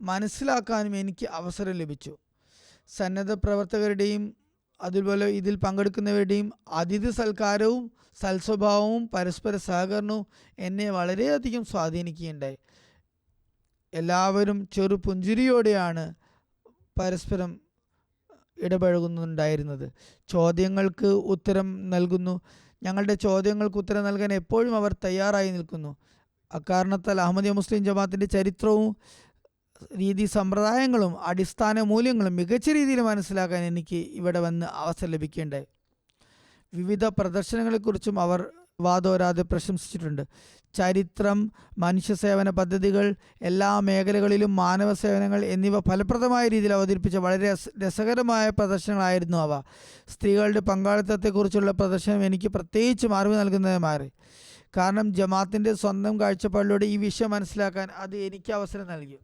മനസ്സിലാക്കാനും എനിക്ക് അവസരം ലഭിച്ചു. സന്നദ്ധ പ്രവർത്തകരുടെയും അതുപോലെ ഇതിൽ പങ്കെടുക്കുന്നവരുടെയും അതിഥി സൽക്കാരവും സൽസ്വഭാവവും പരസ്പര സഹകരണവും എന്നെ വളരെയധികം സ്വാധീനിക്കുകയുണ്ടായി. എല്ലാവരും ചെറു പുഞ്ചിരിയോടെയാണ് പരസ്പരം ഇടപഴകുന്നുണ്ടായിരുന്നത്. ചോദ്യങ്ങൾക്ക് ഉത്തരം നൽകുന്നു. ഞങ്ങളുടെ ചോദ്യങ്ങൾക്ക് ഉത്തരം നൽകാൻ എപ്പോഴും അവർ തയ്യാറായി നിൽക്കുന്നു. അക്കാരണത്താൽ അഹമ്മദിയ മുസ്ലിം ജമാഅത്തിൻ്റെ ചരിത്രവും രീതി സമ്പ്രദായങ്ങളും അടിസ്ഥാന മൂല്യങ്ങളും മികച്ച രീതിയിൽ മനസ്സിലാക്കാൻ എനിക്ക് ഇവിടെ വന്ന് അവസരം ലഭിക്കുകയുണ്ടായി. വിവിധ പ്രദർശനങ്ങളെക്കുറിച്ചും അവർ വാദോരാതെ പ്രശംസിച്ചിട്ടുണ്ട്. ചരിത്രം, മനുഷ്യസേവന പദ്ധതികൾ, എല്ലാ മേഖലകളിലും മാനവ സേവനങ്ങൾ എന്നിവ ഫലപ്രദമായ രീതിയിൽ അവതരിപ്പിച്ച വളരെ രസകരമായ പ്രദർശനങ്ങളായിരുന്നു അവ. സ്ത്രീകളുടെ പങ്കാളിത്തത്തെക്കുറിച്ചുള്ള പ്രദർശനം എനിക്ക് പ്രത്യേകിച്ചും അറിവ് നൽകുന്നതായി മാറി. കാരണം ജമാഅത്തിൻ്റെ സ്വന്തം കാഴ്ചപ്പാടിലൂടെ ഈ വിഷയം മനസ്സിലാക്കാൻ അത് എനിക്ക് അവസരം നൽകി.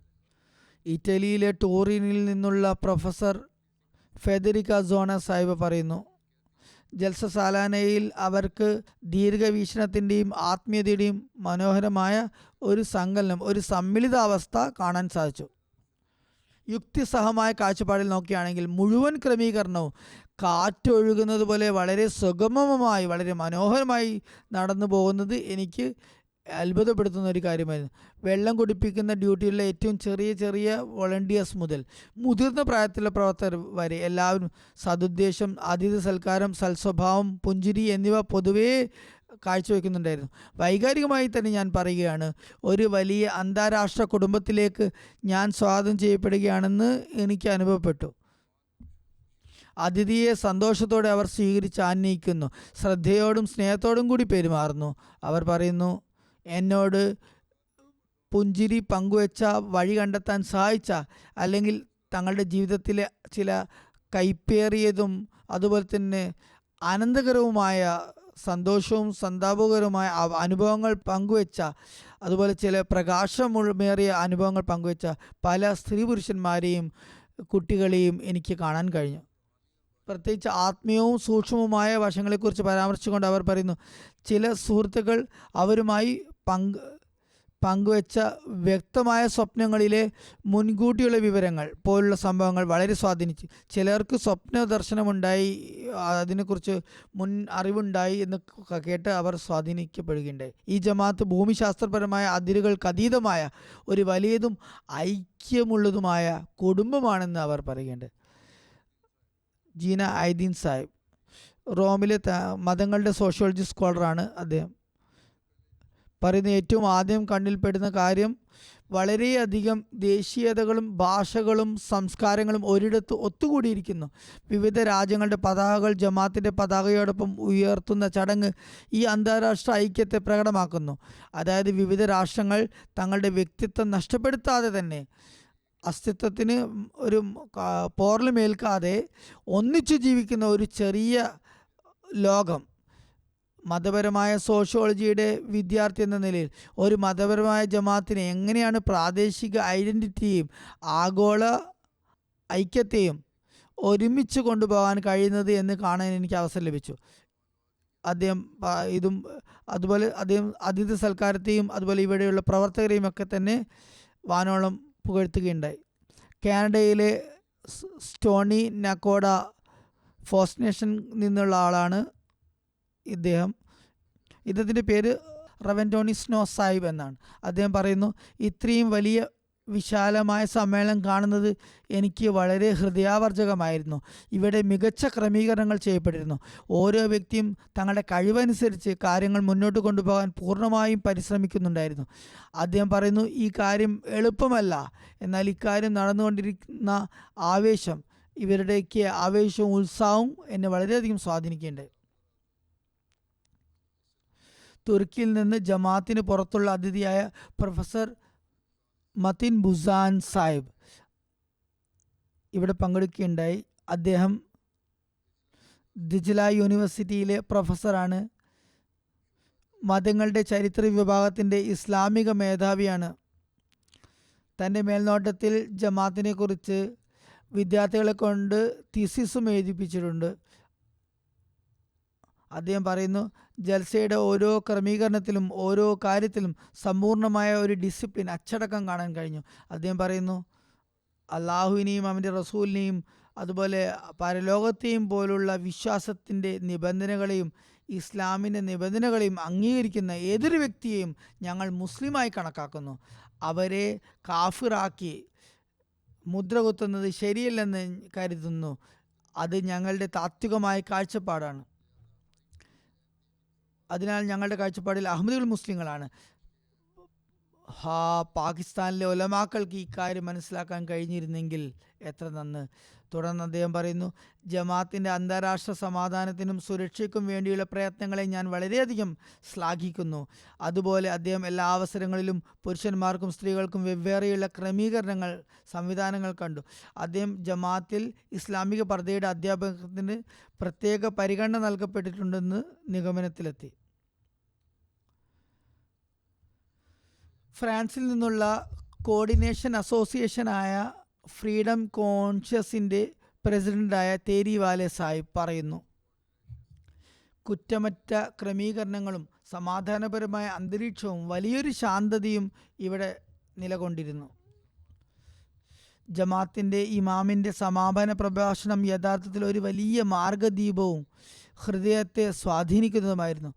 ഇറ്റലിയിലെ ടോറിനിൽ നിന്നുള്ള പ്രൊഫസർ ഫെദരിക്ക സോണ സാഹിബ പറയുന്നു, ജൽസസാലാനയിൽ അവർക്ക് ദീർഘവീക്ഷണത്തിൻ്റെയും ആത്മീയതയുടെയും മനോഹരമായ ഒരു സങ്കലനം, ഒരു സമ്മിളിതാവസ്ഥ കാണാൻ സാധിച്ചു. യുക്തിസഹമായ കാഴ്ചപ്പാടിൽ നോക്കുകയാണെങ്കിൽ മുഴുവൻ ക്രമീകരണവും കാറ്റൊഴുകുന്നത് പോലെ വളരെ സുഗമമായി, വളരെ മനോഹരമായി നടന്നു പോകുന്നത് എനിക്ക് അത്ഭുതപ്പെടുത്തുന്ന ഒരു കാര്യമായിരുന്നു. വെള്ളം കുടിപ്പിക്കുന്ന ഡ്യൂട്ടിയുള്ള ഏറ്റവും ചെറിയ വോളണ്ടിയേഴ്സ് മുതൽ മുതിർന്ന പ്രായത്തിലുള്ള പ്രവർത്തകർ വരെ എല്ലാവരും സതുദ്ദേശം, അതിഥി സൽക്കാരം, സൽസ്വഭാവം, പുഞ്ചിരി എന്നിവ പൊതുവേ കാഴ്ചവെക്കുന്നുണ്ടായിരുന്നു. വൈകാരികമായി തന്നെ ഞാൻ പറയുകയാണ്, ഒരു വലിയ അന്താരാഷ്ട്ര കുടുംബത്തിലേക്ക് ഞാൻ സ്വാഗതം ചെയ്യപ്പെടുകയാണെന്ന് എനിക്ക് അനുഭവപ്പെട്ടു. അതിഥിയെ സന്തോഷത്തോടെ അവർ സ്വീകരിച്ച് ആനയിക്കുന്നു, ശ്രദ്ധയോടും സ്നേഹത്തോടും കൂടി പെരുമാറുന്നു. അവർ പറയുന്നു, എന്നോട് പുഞ്ചിരി പങ്കുവെച്ച, വഴി കണ്ടെത്താൻ സഹായിച്ച, അല്ലെങ്കിൽ തങ്ങളുടെ ജീവിതത്തിലെ ചില കൈപ്പേറിയതും അതുപോലെ തന്നെ ആനന്ദകരവുമായ, സന്തോഷവും സന്താപകരവുമായ അനുഭവങ്ങൾ പങ്കുവെച്ച, അതുപോലെ ചില പ്രകാശമേറിയ അനുഭവങ്ങൾ പങ്കുവെച്ച പല സ്ത്രീ പുരുഷന്മാരെയും കുട്ടികളെയും എനിക്ക് കാണാൻ കഴിഞ്ഞു. പ്രത്യേകിച്ച് ആത്മീയവും സൂക്ഷ്മവുമായ വശങ്ങളെക്കുറിച്ച് പരാമർശിച്ചുകൊണ്ട് അവർ പറയുന്നു, ചില സുഹൃത്തുക്കൾ അവരുമായി പങ്കുവെച്ച വ്യക്തമായ സ്വപ്നങ്ങളിലെ മുൻകൂട്ടിയുള്ള വിവരങ്ങൾ പോലുള്ള സംഭവങ്ങൾ വളരെ സ്വാധീനിച്ചു. ചിലർക്ക് സ്വപ്ന ദർശനമുണ്ടായി, അതിനെക്കുറിച്ച് മുൻ അറിവുണ്ടായി എന്ന് കേട്ട് അവർ സ്വാധീനിക്കപ്പെടുകയുണ്ടായി. ഈ ജമാഅത്ത് ഭൂമിശാസ്ത്രപരമായ അതിരുകൾക്ക് അതീതമായ ഒരു വലിയതും ഐക്യമുള്ളതുമായ കുടുംബമാണെന്ന് അവർ പറയുകയുണ്ട്. ജീന ഐദീൻ സാഹിബ് റോമിലെ മതങ്ങളുടെ സോഷ്യോളജി സ്കോളറാണ്. അദ്ദേഹം പറയുന്ന ഏറ്റവും ആദ്യം കണ്ണിൽപ്പെടുന്ന കാര്യം, വളരെയധികം ദേശീയതകളും ഭാഷകളും സംസ്കാരങ്ങളും ഒരിടത്ത് ഒത്തുകൂടിയിരിക്കുന്നു. വിവിധ രാജ്യങ്ങളുടെ പതാകകൾ ജമാഅത്തിൻ്റെ പതാകയോടൊപ്പം ഉയർത്തുന്ന ചടങ്ങ് ഈ അന്താരാഷ്ട്ര ഐക്യത്തെ പ്രകടമാക്കുന്നു. അതായത് വിവിധ രാഷ്ട്രങ്ങൾ തങ്ങളുടെ വ്യക്തിത്വം നഷ്ടപ്പെടുത്താതെ തന്നെ, അസ്തിത്വത്തിന് ഒരു പോറലുമേൽക്കാതെ ഒന്നിച്ചു ജീവിക്കുന്ന ഒരു ചെറിയ ലോകം. മതപരമായ സോഷ്യോളജിയുടെ വിദ്യാർത്ഥി എന്ന നിലയിൽ ഒരു മതപരമായ ജമാഅത്തിന് എങ്ങനെയാണ് പ്രാദേശിക ഐഡൻറ്റിറ്റിയെയും ആഗോള ഐക്യത്തെയും ഒരുമിച്ച് കൊണ്ടുപോകാൻ കഴിയുന്നത് എന്ന് കാണാൻ എനിക്ക് അവസരം ലഭിച്ചു. അദ്ദേഹം അതുപോലെ അദ്ദേഹം അതിഥി സൽക്കാരത്തെയും അതുപോലെ ഇവിടെയുള്ള പ്രവർത്തകരെയും ഒക്കെ തന്നെ വാനോളം പുകഴ്ത്തുകയുണ്ടായി. കാനഡയിലെ സ്റ്റോണി നക്കോഡ ഫസ്റ്റ് നേഷൻ നിന്നുള്ള ആളാണ് ഇദ്ദേഹത്തിൻ്റെ പേര് റവൻറ്റോണി സ്നോ സാഹിബ് എന്നാണ്. അദ്ദേഹം പറയുന്നു, ഇത്രയും വലിയ വിശാലമായ സമ്മേളനം കാണുന്നത് എനിക്ക് വളരെ ഹൃദയാവർജകമായിരുന്നു. ഇവിടെ മികച്ച ക്രമീകരണങ്ങൾ ചെയ്യപ്പെട്ടിരുന്നു. ഓരോ വ്യക്തിയും തങ്ങളുടെ കഴിവനുസരിച്ച് കാര്യങ്ങൾ മുന്നോട്ട് കൊണ്ടുപോകാൻ പൂർണ്ണമായും പരിശ്രമിക്കുന്നുണ്ടായിരുന്നു. അദ്ദേഹം പറയുന്നു, ഈ കാര്യം എളുപ്പമല്ല, എന്നാൽ ഇക്കാര്യം നടന്നുകൊണ്ടിരിക്കുന്ന ആവേശം, ഇവരുടെയൊക്കെ ആവേശവും ഉത്സാഹവും എന്നെ വളരെയധികം സ്വാധീനിക്കുകയുണ്ടായി. തുർക്കിയിൽ നിന്ന് ജമാഅത്തിന് പുറത്തുള്ള അതിഥിയായ പ്രൊഫസർ മത്തിൻ ബുസാൻ സാഹിബ് ഇവിടെ പങ്കെടുക്കുകയുണ്ടായി. അദ്ദേഹം ദിജ്ല യൂണിവേഴ്സിറ്റിയിലെ പ്രൊഫസറാണ്. മതങ്ങളുടെ ചരിത്ര വിഭാഗത്തിൻ്റെ ഇസ്ലാമിക മേധാവിയാണ്. തൻ്റെ മേൽനോട്ടത്തിൽ ജമാഅത്തിനെ കുറിച്ച് വിദ്യാർത്ഥികളെ കൊണ്ട് തീസിസും എഴുതിപ്പിച്ചിട്ടുണ്ട്. അദ്ദേഹം പറയുന്നു, ജൽസയുടെ ഓരോ ക്രമീകരണത്തിലും ഓരോ കാര്യത്തിലും സമ്പൂർണ്ണമായ ഒരു ഡിസിപ്ലിൻ, അച്ചടക്കം കാണാൻ കഴിഞ്ഞു. അദ്ദേഹം പറയുന്നു, അള്ളാഹുവിനെയും അവൻ്റെ റസൂലിനെയും അതുപോലെ പരലോകത്തെയും പോലുള്ള വിശ്വാസത്തിൻ്റെ നിബന്ധനകളെയും ഇസ്ലാമിൻ്റെ നിബന്ധനകളെയും അംഗീകരിക്കുന്ന ഏതൊരു വ്യക്തിയെയും ഞങ്ങൾ മുസ്ലിമായി കണക്കാക്കുന്നു. അവരെ കാഫിറാക്കി മുദ്ര കുത്തുന്നത് ശരിയല്ലെന്ന് കരുതുന്നു. അത് ഞങ്ങളുടെ താത്വികമായ കാഴ്ചപ്പാടാണ്. അതിനാൽ ഞങ്ങളുടെ കാഴ്ചപ്പാടിൽ അഹമ്മദികൾ മുസ്ലിങ്ങളാണ്. പാകിസ്ഥാനിലെ ഉലമാക്കൾക്ക് ഇക്കാര്യം മനസ്സിലാക്കാൻ കഴിഞ്ഞിരുന്നെങ്കിൽ എത്ര നന്ന്. തുടർന്ന് അദ്ദേഹം പറയുന്നു, ജമാഅത്തിൻ്റെ അന്താരാഷ്ട്ര സമാധാനത്തിനും സുരക്ഷയ്ക്കും വേണ്ടിയുള്ള പ്രയത്നങ്ങളെ ഞാൻ വളരെയധികം ശ്ലാഘിക്കുന്നു. അതുപോലെ അദ്ദേഹം എല്ലാ അവസരങ്ങളിലും പുരുഷന്മാർക്കും സ്ത്രീകൾക്കും വെവ്വേറെയുള്ള ക്രമീകരണങ്ങൾ, സംവിധാനങ്ങൾ കണ്ടു. അദ്ദേഹം ജമാഅത്തിൽ ഇസ്ലാമിക പർദ്ദയുടെ അധ്യാപനത്തിന് പ്രത്യേക പരിഗണന നൽകപ്പെട്ടിട്ടുണ്ടെന്ന് നിഗമനത്തിലെത്തി. ഫ്രാൻസിൽ നിന്നുള്ള കോർഡിനേഷൻ അസോസിയേഷനായ ഫ്രീഡം കോൺഷ്യസിൻ്റെ പ്രസിഡൻ്റായ തേരി വാലെ സാഹിബ് പറയുന്നു, കുറ്റമറ്റ ക്രമീകരണങ്ങളും സമാധാനപരമായ അന്തരീക്ഷവും വലിയൊരു ശാന്തതയും ഇവിടെ നിലകൊണ്ടിരുന്നു. ജമാഅത്തിൻ്റെ ഇമാമിൻ്റെ സമാപന പ്രഭാഷണം യഥാർത്ഥത്തിൽ ഒരു വലിയ മാർഗദീപവും ഹൃദയത്തെ സ്വാധീനിക്കുന്നതുമായിരുന്നു.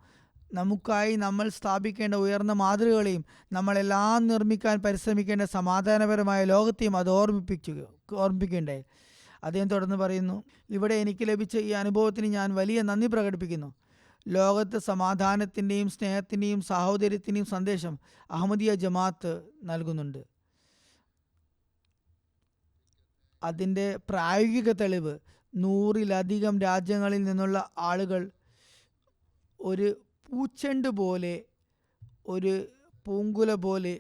നമുക്കായി നമ്മൾ സ്ഥാപിക്കേണ്ട ഉയർന്ന മാതൃകകളെയും നമ്മളെല്ലാം നിർമ്മിക്കാൻ പരിശ്രമിക്കേണ്ട സമാധാനപരമായ ലോകത്തെയും അത് ഓർമ്മിപ്പിക്കുകയുണ്ടായി. അദ്ദേഹം തുടർന്ന് പറയുന്നു, ഇവിടെ എനിക്ക് ലഭിച്ച ഈ അനുഭവത്തിന് ഞാൻ വലിയ നന്ദി പ്രകടിപ്പിക്കുന്നു. ലോകത്ത് സമാധാനത്തിൻ്റെയും സ്നേഹത്തിൻ്റെയും സാഹോദര്യത്തിൻ്റെയും സന്ദേശം അഹമ്മദിയ ജമാഅത്ത് നൽകുന്നുണ്ട്. അതിൻ്റെ പ്രായോഗിക തെളിവ് 100-ലധികം രാജ്യങ്ങളിൽ നിന്നുള്ള ആളുകൾ ഒരു പൂച്ചെണ്ട് പോലെ, ഒരു പൂങ്കുല പോലെ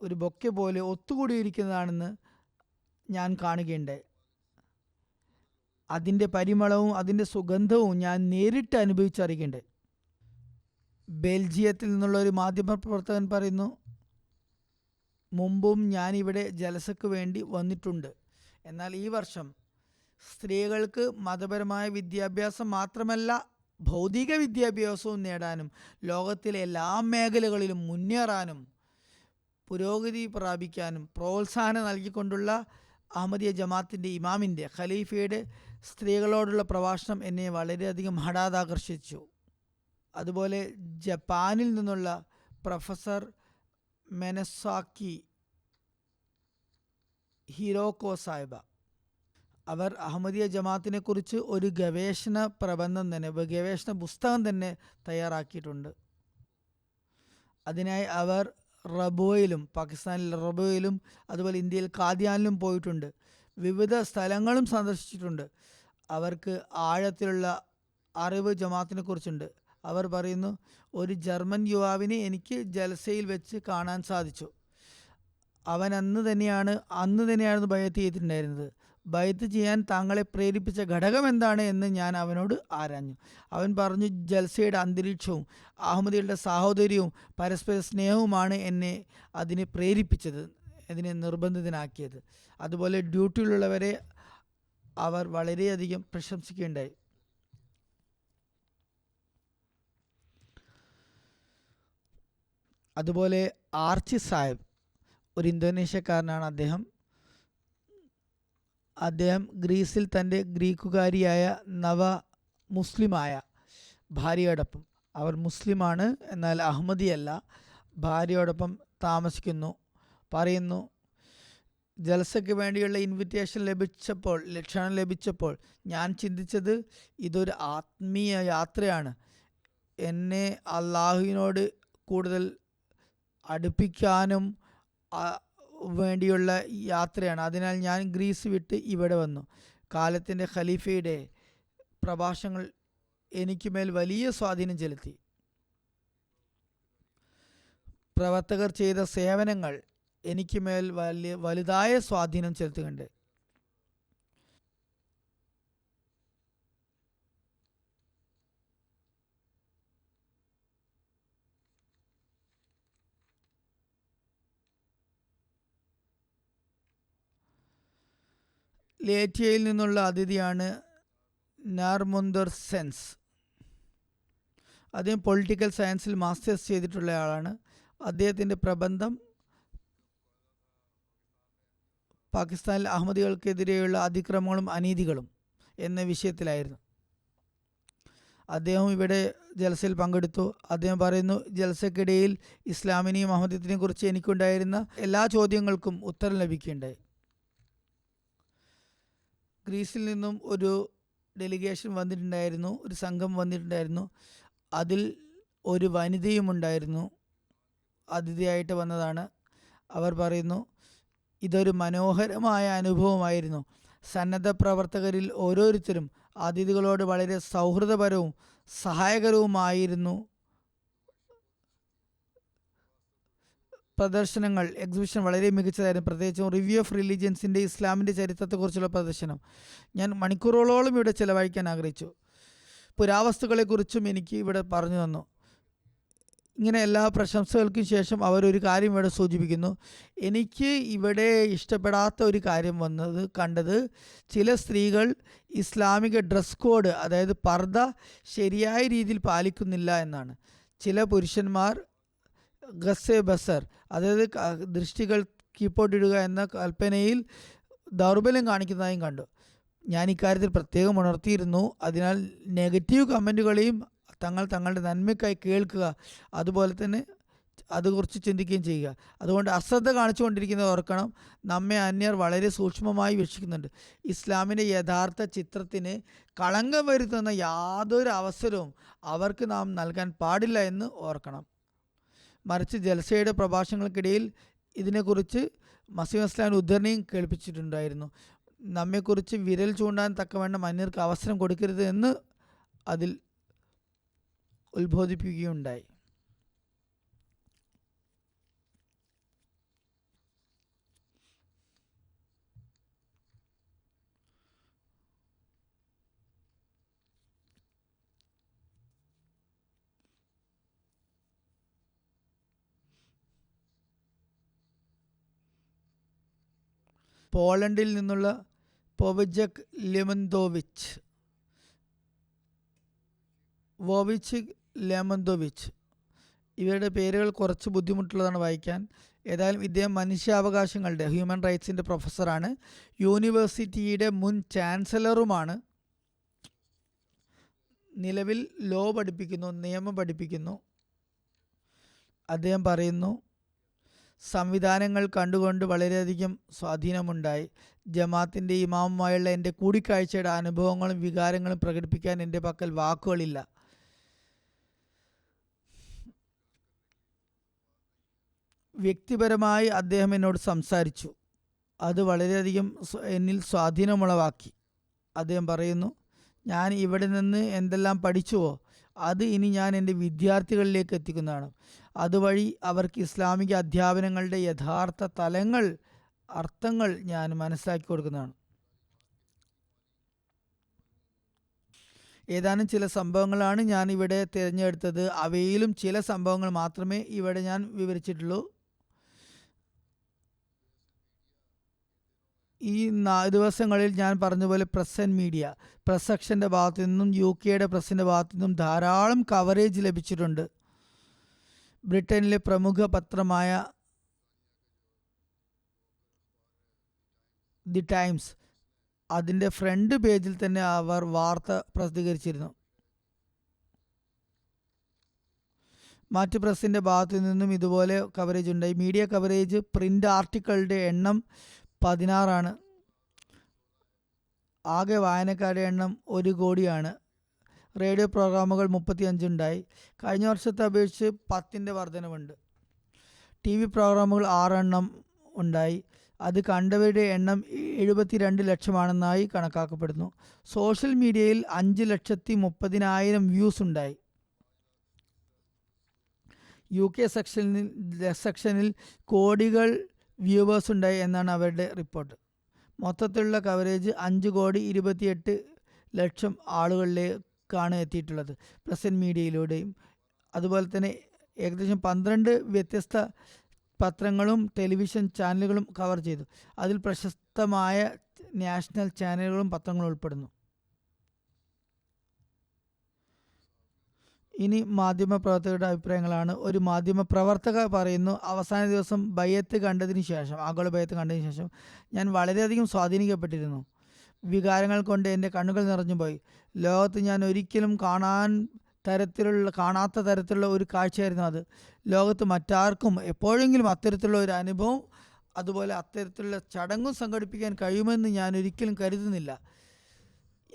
ഒരു ബൊക്കെ പോലെ ഒത്തുകൂടിയിരിക്കുന്നതാണെന്ന് ഞാൻ കാണുകയുണ്ടായി. അതിൻ്റെ പരിമളവും അതിൻ്റെ സുഗന്ധവും ഞാൻ നേരിട്ട് അനുഭവിച്ചറിയുകയുണ്ടായി. ബെൽജിയത്തിൽ നിന്നുള്ള ഒരു മാധ്യമപ്രവർത്തകൻ പറയുന്നു, മുമ്പും ഞാനിവിടെ ജലസയ്ക്ക് വേണ്ടി വന്നിട്ടുണ്ട്. എന്നാൽ ഈ വർഷം സ്ത്രീകൾക്ക് മതപരമായ വിദ്യാഭ്യാസം മാത്രമല്ല ഭൗതിക വിദ്യാഭ്യാസവും നേടാനും ലോകത്തിലെ എല്ലാ മേഖലകളിലും മുന്നേറാനും പുരോഗതി പ്രാപിക്കാനും പ്രോത്സാഹനം നൽകിക്കൊണ്ടുള്ള അഹമ്മദിയ ജമാഅത്തിൻ്റെ ഇമാമിൻ്റെ ഖലീഫയുടെ സ്ത്രീകളോടുള്ള പ്രഭാഷണം എന്നെ വളരെയധികം ഹഠാതാകർഷിച്ചു. അതുപോലെ ജപ്പാനിൽ നിന്നുള്ള പ്രൊഫസർ മെനസാക്കി ഹിരോക്കോ സാഹിബ, അവർ അഹമ്മദിയ ജമാഅത്തിനെ കുറിച്ച് ഒരു ഗവേഷണ പ്രബന്ധം തന്നെ, ഗവേഷണ പുസ്തകം തന്നെ തയ്യാറാക്കിയിട്ടുണ്ട്. അതിനായി അവർ റബോയിലും, പാകിസ്ഥാനിൽ റബോയിലും അതുപോലെ ഇന്ത്യയിൽ കാദ്യാനിലും പോയിട്ടുണ്ട്. വിവിധ സ്ഥലങ്ങളും സന്ദർശിച്ചിട്ടുണ്ട്. അവർക്ക് ആഴത്തിലുള്ള അറിവ് ജമാഅത്തിനെ കുറിച്ചുണ്ട്. അവർ പറയുന്നു, ഒരു ജർമ്മൻ യുവാവിനെ എനിക്ക് ജൽസയിൽ വെച്ച് കാണാൻ സാധിച്ചു. അവൻ അന്ന് തന്നെയാണ് ബൈഅത്ത് ചെയ്തിട്ടുണ്ടായിരുന്നത്. ബൈഅത്ത് ചെയ്യാൻ താങ്കളെ പ്രേരിപ്പിച്ച ഘടകം എന്താണ് എന്ന് ഞാൻ അവനോട് ആരാഞ്ഞു. അവൻ പറഞ്ഞു, ജൽസയുടെ അന്തരീക്ഷവും അഹമ്മദികളുടെ സാഹോദര്യവും പരസ്പര സ്നേഹവുമാണ് എന്നെ അതിനെ പ്രേരിപ്പിച്ചത്, അതിനെ നിർബന്ധിതനാക്കിയത്. അതുപോലെ ഡ്യൂട്ടിയിലുള്ളവരെ അവർ വളരെയധികം പ്രശംസിക്കുകയുണ്ടായി. അതുപോലെ ആർച്ചി സാഹിബ്, ഒരു ഇന്തോനേഷ്യക്കാരനാണ് അദ്ദേഹം ഗ്രീസിൽ തൻ്റെ ഗ്രീക്കുകാരിയായ മുസ്ലിമായ ഭാര്യയോടൊപ്പം, അവർ മുസ്ലിമാണ് എന്നാൽ അഹമ്മദിയല്ല, ഭാര്യയോടൊപ്പം താമസിക്കുന്നു. പറയുന്നു, ജൽസയ്ക്ക് വേണ്ടിയുള്ള ക്ഷണം ലഭിച്ചപ്പോൾ ഞാൻ ചിന്തിച്ചത് ഇതൊരു ആത്മീയ യാത്രയാണ്, എന്നെ അള്ളാഹുവിനോട് കൂടുതൽ അടുപ്പിക്കാനും വേണ്ടിയുള്ള യാത്രയാണ്. അതിനാൽ ഞാൻ ഗ്രീസ് വിട്ട് ഇവിടെ വന്നു. കാലത്തിൻ്റെ ഖലീഫയുടെ പ്രഭാഷണങ്ങൾ എനിക്കുമേൽ വലിയ സ്വാധീനം ചെലുത്തി. പ്രവർത്തകർ ചെയ്ത സേവനങ്ങൾ എനിക്കുമേൽ വലുതായ സ്വാധീനം ചെലുത്തുന്നുണ്ട്. ലേറ്റിയയിൽ നിന്നുള്ള അതിഥിയാണ് നാർമുന്ദർ സെൻസ്. അദ്ദേഹം പൊളിറ്റിക്കൽ സയൻസിൽ മാസ്റ്റേഴ്സ് ചെയ്തിട്ടുള്ള ആളാണ്. അദ്ദേഹത്തിൻ്റെ പ്രബന്ധം പാകിസ്ഥാനിൽ അഹമ്മദികൾക്കെതിരെയുള്ള അതിക്രമങ്ങളും അനീതികളും എന്ന വിഷയത്തിലായിരുന്നു. അദ്ദേഹം ഇവിടെ ജൽസയിൽ പങ്കെടുത്തു. അദ്ദേഹം പറയുന്നു, ജൽസയ്ക്കിടയിൽ ഇസ്ലാമിനെയും അഹമ്മദിയത്തിനെയും കുറിച്ച് എനിക്കുണ്ടായിരുന്ന എല്ലാ ചോദ്യങ്ങൾക്കും ഉത്തരം ലഭിക്കുകയുണ്ടായി. ഗ്രീസിൽ നിന്നും ഒരു ഡെലിഗേഷൻ വന്നിട്ടുണ്ടായിരുന്നു, ഒരു സംഘം വന്നിട്ടുണ്ടായിരുന്നു. അതിൽ ഒരു വനിതയും ഉണ്ടായിരുന്നു, അതിഥിയായിട്ട് വന്നതാണ്. അവർ പറയുന്നു, ഇതൊരു മനോഹരമായ അനുഭവമായിരുന്നു. സന്നദ്ധ പ്രവർത്തകരിൽ ഓരോരുത്തരും അതിഥികളോട് വളരെ സൗഹൃദപരവും സഹായകരവുമായിരുന്നു. എക്സിബിഷൻ വളരെ മികച്ചതായിരുന്നു. പ്രത്യേകിച്ചും റിവ്യൂ ഓഫ് റിലീജിയൻസിൻ്റെ ഇസ്ലാമിൻ്റെ ചരിത്രത്തെക്കുറിച്ചുള്ള പ്രദർശനം ഞാൻ മണിക്കൂറുകളോളം ഇവിടെ ചിലവഴിക്കാൻ ആഗ്രഹിച്ചു. പുരാവസ്തുക്കളെക്കുറിച്ചും എനിക്ക് ഇവിടെ പറഞ്ഞു തന്നു. ഇങ്ങനെ എല്ലാ പ്രശംസകൾക്കും ശേഷം അവരൊരു കാര്യം ഇവിടെ സൂചിപ്പിക്കുന്നു. എനിക്ക് ഇവിടെ ഇഷ്ടപ്പെടാത്ത ഒരു കാര്യം കണ്ടത് ചില സ്ത്രീകൾ ഇസ്ലാമിക ഡ്രസ് കോഡ്, അതായത് പർദ്ദ ശരിയായ രീതിയിൽ പാലിക്കുന്നില്ല എന്നാണ്. ചില പുരുഷന്മാർ ഗസ്സെ ബസർ, അതായത് ദൃഷ്ടികൾ കീപ്പോട്ടിടുക എന്ന കൽപ്പനയിൽ ദൗർബല്യം കാണിക്കുന്നതായും കണ്ടു. ഞാൻ ഇക്കാര്യത്തിൽ പ്രത്യേകം ഉണർത്തിയിരുന്നു. അതിനാൽ നെഗറ്റീവ് കമൻറ്റുകളെയും തങ്ങളുടെ നന്മയ്ക്കായി കേൾക്കുക, അതുപോലെ തന്നെ അതുകുറിച്ച് ചിന്തിക്കുകയും ചെയ്യുക. അതുകൊണ്ട് അശ്രദ്ധ കാണിച്ചുകൊണ്ടിരിക്കുന്നത് ഓർക്കണം, നമ്മെ അന്യർ വളരെ സൂക്ഷ്മമായി വീക്ഷിക്കുന്നുണ്ട്. ഇസ്ലാമിൻ്റെ യഥാർത്ഥ ചിത്രത്തിന് കളങ്കം വരുത്തുന്ന യാതൊരു അവസരവും അവർക്ക് നാം നൽകാൻ പാടില്ല എന്ന് ഓർക്കണം. മറിച്ച് ജൽസയുടെ പ്രഭാഷണങ്ങൾക്കിടയിൽ ഇതിനെക്കുറിച്ച് മസീഹ് ഇസ്ലാം ഉദ്ധരണിയും കേൾപ്പിച്ചിട്ടുണ്ടായിരുന്നു. നമ്മെക്കുറിച്ച് വിരൽ ചൂണ്ടാൻ തക്കവണ്ണം അന്യർക്ക് അവസരം കൊടുക്കരുത് എന്ന് അതിൽ ഉത്ബോധിപ്പിക്കുകയുണ്ടായി. പോളണ്ടിൽ നിന്നുള്ള വോവിചെക് ലെമന്തോവിച്ച്. ഇവരുടെ പേരുകൾ കുറച്ച് ബുദ്ധിമുട്ടുള്ളതാണ് വായിക്കാൻ. ഏതായാലും ഇദ്ദേഹം മനുഷ്യാവകാശങ്ങളുടെ ഹ്യൂമൻ റൈറ്റ്സിൻ്റെ പ്രൊഫസറാണ്. യൂണിവേഴ്സിറ്റിയുടെ മുൻ ചാൻസലറുമാണ്. നിലവിൽ ലോ പഠിപ്പിക്കുന്നു, നിയമം പഠിപ്പിക്കുന്നു. അദ്ദേഹം പറയുന്നു, സംവിധാനങ്ങൾ കണ്ടുകൊണ്ട് വളരെയധികം സ്വാധീനമുണ്ടായി. ജമാഅത്തിൻ്റെ ഇമാമുമായുള്ള എൻ്റെ കൂടിക്കാഴ്ചയുടെ അനുഭവങ്ങളും വികാരങ്ങളും പ്രകടിപ്പിക്കാൻ എൻ്റെ പക്കൽ വാക്കുകളില്ല. വ്യക്തിപരമായി അദ്ദേഹം എന്നോട് സംസാരിച്ചു. അത് വളരെയധികം എന്നിൽ സ്വാധീനമുളവാക്കി. അദ്ദേഹം പറയുന്നു, ഞാൻ ഇവിടെ നിന്ന് എന്തെല്ലാം പഠിച്ചുവോ അത് ഇനി ഞാൻ എൻ്റെ വിദ്യാർത്ഥികളിലേക്ക് എത്തിക്കുന്നതാണ്. അതുവഴി അവർക്ക് ഇസ്ലാമിക അധ്യാപനങ്ങളുടെ യഥാർത്ഥ അർത്ഥങ്ങൾ ഞാൻ മനസ്സിലാക്കി കൊടുക്കുന്നതാണ്. ഏതാനും ചില സംഭവങ്ങളാണ് ഞാൻ ഇവിടെ തിരഞ്ഞെടുത്തത്. അവയിലും ചില സംഭവങ്ങൾ മാത്രമേ ഇവിടെ ഞാൻ വിവരിച്ചിട്ടുള്ളൂ. ഈ ദിവസങ്ങളിൽ ഞാൻ പറഞ്ഞതുപോലെ പ്രസ് ആൻഡ് മീഡിയ, പ്രസ് സെക്ഷൻ്റെ ഭാഗത്തു നിന്നും UK പ്രസിൻ്റെ ഭാഗത്തു നിന്നും ധാരാളം കവറേജ് ലഭിച്ചിട്ടുണ്ട്. ബ്രിട്ടനിലെ പ്രമുഖ പത്രമായ ദി ടൈംസ് അതിൻ്റെ ഫ്രണ്ട് പേജിൽ തന്നെ അവർ വാർത്ത പ്രസിദ്ധീകരിച്ചിരുന്നു. മറ്റ് പ്രസിൻ്റെ ഭാഗത്തു നിന്നും ഇതുപോലെ കവറേജ് ഉണ്ടായി. മീഡിയ കവറേജ് പ്രിൻ്റ് ആർട്ടിക്കിളുടെ എണ്ണം 16. ആകെ വായനക്കാരുടെ എണ്ണം 1 കോടിയാണ്. റേഡിയോ പ്രോഗ്രാമുകൾ 35 ഉണ്ടായി. കഴിഞ്ഞ വർഷത്തെ അപേക്ഷിച്ച് 10ൻ്റെ വർധനവുണ്ട്. TV പ്രോഗ്രാമുകൾ 6 എണ്ണം ഉണ്ടായി. അത് കണ്ടവരുടെ എണ്ണം 72 ലക്ഷമാണെന്നായി കണക്കാക്കപ്പെടുന്നു. സോഷ്യൽ മീഡിയയിൽ 5,30,000 വ്യൂസ് ഉണ്ടായി. UK സെക്ഷനിൽ കോടികൾ വ്യൂവേഴ്സ് ഉണ്ടായി എന്നാണ് അവരുടെ റിപ്പോർട്ട്. മൊത്തത്തിലുള്ള കവറേജ് 5,28,00,000 ആളുകളിലേക്കാണ് എത്തിയിട്ടുള്ളത് പ്രസൻറ്റ് മീഡിയയിലൂടെയും. അതുപോലെ തന്നെ ഏകദേശം 12 വ്യത്യസ്ത പത്രങ്ങളും ടെലിവിഷൻ ചാനലുകളും കവർ ചെയ്തു. അതിൽ പ്രശസ്തമായ നാഷണൽ ചാനലുകളും പത്രങ്ങളും ഉൾപ്പെടുന്നു. ഇനി മാധ്യമപ്രവർത്തകരുടെ അഭിപ്രായങ്ങളാണ്. ഒരു മാധ്യമപ്രവർത്തക പറയുന്നു, അവസാന ദിവസം ബയ്യത്ത് കണ്ടതിന് ശേഷം, ആഗോള ബയ്യത്ത് കണ്ടതിന് ശേഷം ഞാൻ വളരെയധികം സ്വാധീനിക്കപ്പെട്ടിരുന്നു. വികാരങ്ങൾ കൊണ്ട് എൻ്റെ കണ്ണുകൾ നിറഞ്ഞുപോയി. ലോകത്ത് ഞാൻ ഒരിക്കലും കാണാത്ത തരത്തിലുള്ള ഒരു കാഴ്ചയായിരുന്നു അത്. ലോകത്ത് മറ്റാർക്കും എപ്പോഴെങ്കിലും അത്തരത്തിലുള്ള ഒരു അനുഭവം, അതുപോലെ അത്തരത്തിലുള്ള ചടങ്ങും സംഘടിപ്പിക്കാൻ കഴിയുമെന്ന് ഞാൻ ഒരിക്കലും കരുതുന്നില്ല.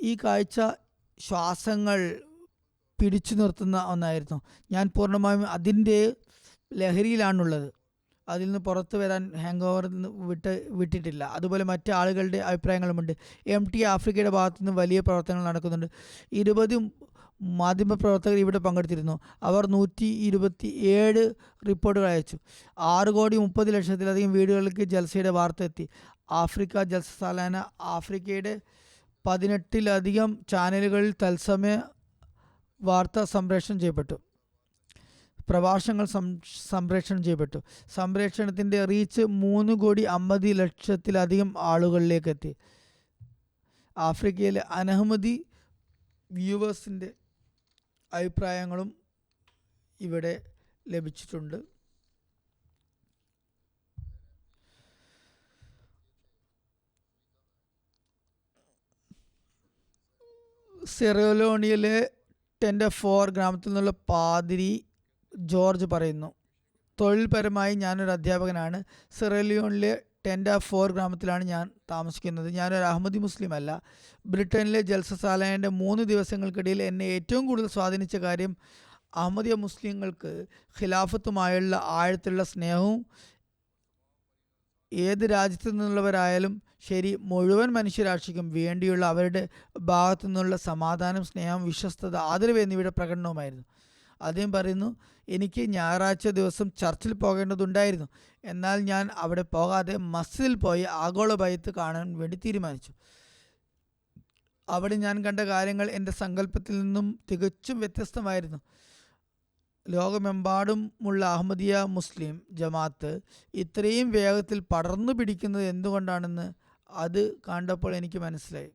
ഈ കാഴ്ച ശ്വാസങ്ങൾ പിടിച്ചു നിർത്തുന്ന ഒന്നായിരുന്നു. ഞാൻ പൂർണ്ണമായും അതിൻ്റെ ലഹരിയിലാണുള്ളത്. അതിൽ നിന്ന് പുറത്തു വരാൻ ഹാങ് ഓവർ വിട്ടിട്ടില്ല. അതുപോലെ മറ്റ് ആളുകളുടെ അഭിപ്രായങ്ങളുമുണ്ട്. MT ആഫ്രിക്കയുടെ ഭാഗത്തു നിന്ന് വലിയ പ്രവർത്തനങ്ങൾ നടക്കുന്നുണ്ട്. 20 മാധ്യമപ്രവർത്തകർ ഇവിടെ പങ്കെടുത്തിരുന്നു. അവർ 127 റിപ്പോർട്ടുകൾ അയച്ചു. 6,30,00,000-ലധികം വീടുകളിലേക്ക് ജൽസയുടെ വാർത്ത എത്തി. ആഫ്രിക്ക ജൽസ സാലാന ആഫ്രിക്കയുടെ 18-ലധികം ചാനലുകളിൽ തത്സമയ വാർത്ത സംപ്രേഷണം ചെയ്യപ്പെട്ടു. പ്രഭാഷണങ്ങൾ സംപ്രേഷണം ചെയ്യപ്പെട്ടു. സംപ്രേഷണത്തിൻ്റെ റീച്ച് 3,50,00,000-ലധികം ആളുകളിലേക്ക് എത്തി. ആഫ്രിക്കയിലെ അനഹമ്മദി വ്യൂവേഴ്സിൻ്റെ അഭിപ്രായങ്ങളും ഇവിടെ ലഭിച്ചിട്ടുണ്ട്. സിറോലോണിയയിലെ ടെൻഡഫോർ ഗ്രാമത്തിൽ നിന്നുള്ള പാതിരി ജോർജ് പറയുന്നു, തൊഴിൽപരമായി ഞാനൊരു അധ്യാപകനാണ്. സിറോലിയോണിലെ ടെൻഡഫോർ ഗ്രാമത്തിലാണ് ഞാൻ താമസിക്കുന്നത്. ഞാനൊരു അഹമ്മദി മുസ്ലിം അല്ല. ബ്രിട്ടനിലെ ജൽസ സാലാനയുടെ 3 ദിവസങ്ങൾക്കിടയിൽ എന്നെ ഏറ്റവും കൂടുതൽ സ്വാധീനിച്ച കാര്യം അഹമ്മദിയ മുസ്ലിങ്ങൾക്ക് ഖിലാഫത്തുമായുള്ള ആഴത്തിലുള്ള സ്നേഹവും, ഏത് രാജ്യത്തു നിന്നുള്ളവരായാലും ശരി, മുഴുവൻ മനുഷ്യരാശിക്കും വേണ്ടിയുള്ള അവരുടെ ഭാഗത്തു നിന്നുള്ള സമാധാനം, സ്നേഹം, വിശ്വസ്തത, ആദരവ് എന്നിവയുടെ പ്രകടനവുമായിരുന്നു. അദ്ദേഹം പറയുന്നു, എനിക്ക് ഞായറാഴ്ച ദിവസം ചർച്ചിൽ പോകേണ്ടതുണ്ടായിരുന്നു. എന്നാൽ ഞാൻ അവിടെ പോകാതെ മസ്ജിദിൽ പോയി ആഗോള ബയ്യത്ത് കാണാൻ വേണ്ടി തീരുമാനിച്ചു. അവിടെ ഞാൻ കണ്ട കാര്യങ്ങൾ എൻ്റെ സങ്കല്പത്തിൽ നിന്നും തികച്ചും വ്യത്യസ്തമായിരുന്നു. ലോകമെമ്പാടുമുള്ള അഹമ്മദിയ മുസ്ലിം ജമാഅത്ത് ഇത്രയും വേഗത്തിൽ പടർന്നു പിടിക്കുന്നത് എന്തുകൊണ്ടാണെന്ന് അത് കണ്ടപ്പോൾ എനിക്ക് മനസ്സിലായി.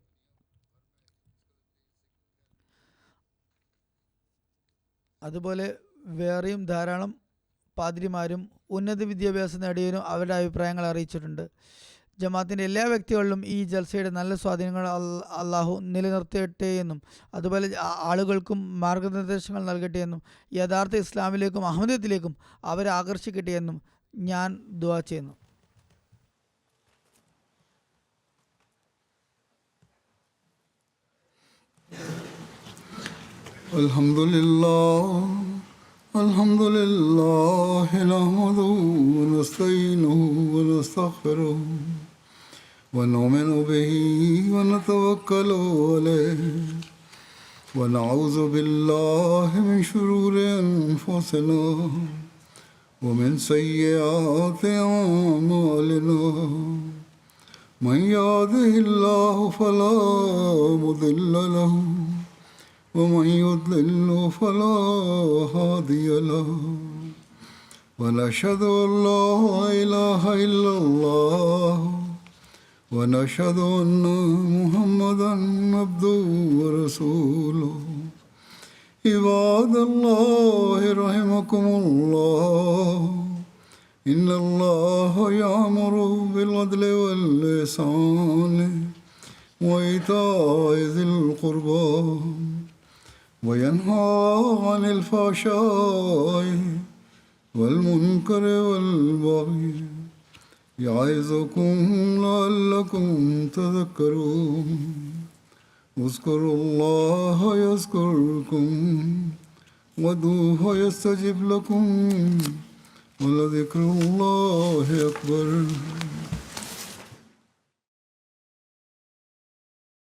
അതുപോലെ വേറെയും ധാരാളം പാദ്രിമാരും ഉന്നത വിദ്യാഭ്യാസം നേടിയവരും അവരുടെ അഭിപ്രായങ്ങൾ അറിയിച്ചിട്ടുണ്ട്. ജമാഅത്തിൻ്റെ എല്ലാ വ്യക്തികളിലും ഈ ജൽസയുടെ നല്ല സ്വാധീനങ്ങൾ അള്ളാഹു നിലനിർത്തട്ടെ എന്നും അതുപോലെ ആളുകൾക്കും മാർഗനിർദ്ദേശങ്ങൾ നൽകട്ടെ എന്നും യഥാർത്ഥ ഇസ്ലാമിലേക്കും അഹമ്മദത്തിലേക്കും അവരെ ആകർഷിക്കട്ടെ എന്നും ഞാൻ ദുആ ചെയ്യുന്നു. അൽഹംദുലില്ലാഹി നഹ്മദുഹു വനസ്തഈനുഹു വനസ്തഗ്ഫിറുഹു ونؤمن به ونتوكل عليه ونعوذ بالله من شرور أنفسنا ومن سيئات أعمالنا من يهده الله فلا مضل له ومن يضلل فلا هادي له ونشهد أن لا إله إلا الله ونشهد أن محمدا عبده ورسوله عباد الله رحمكم الله إن الله يأمر بالعدل والإحسان وإيتاء ذي القربى وينهى عن الفحشاء والمنكر والبغي يعظكم لعلكم تذكرون اذكروا الله يذكركم وادعوه يستجب لكم ولذكر الله أكبر.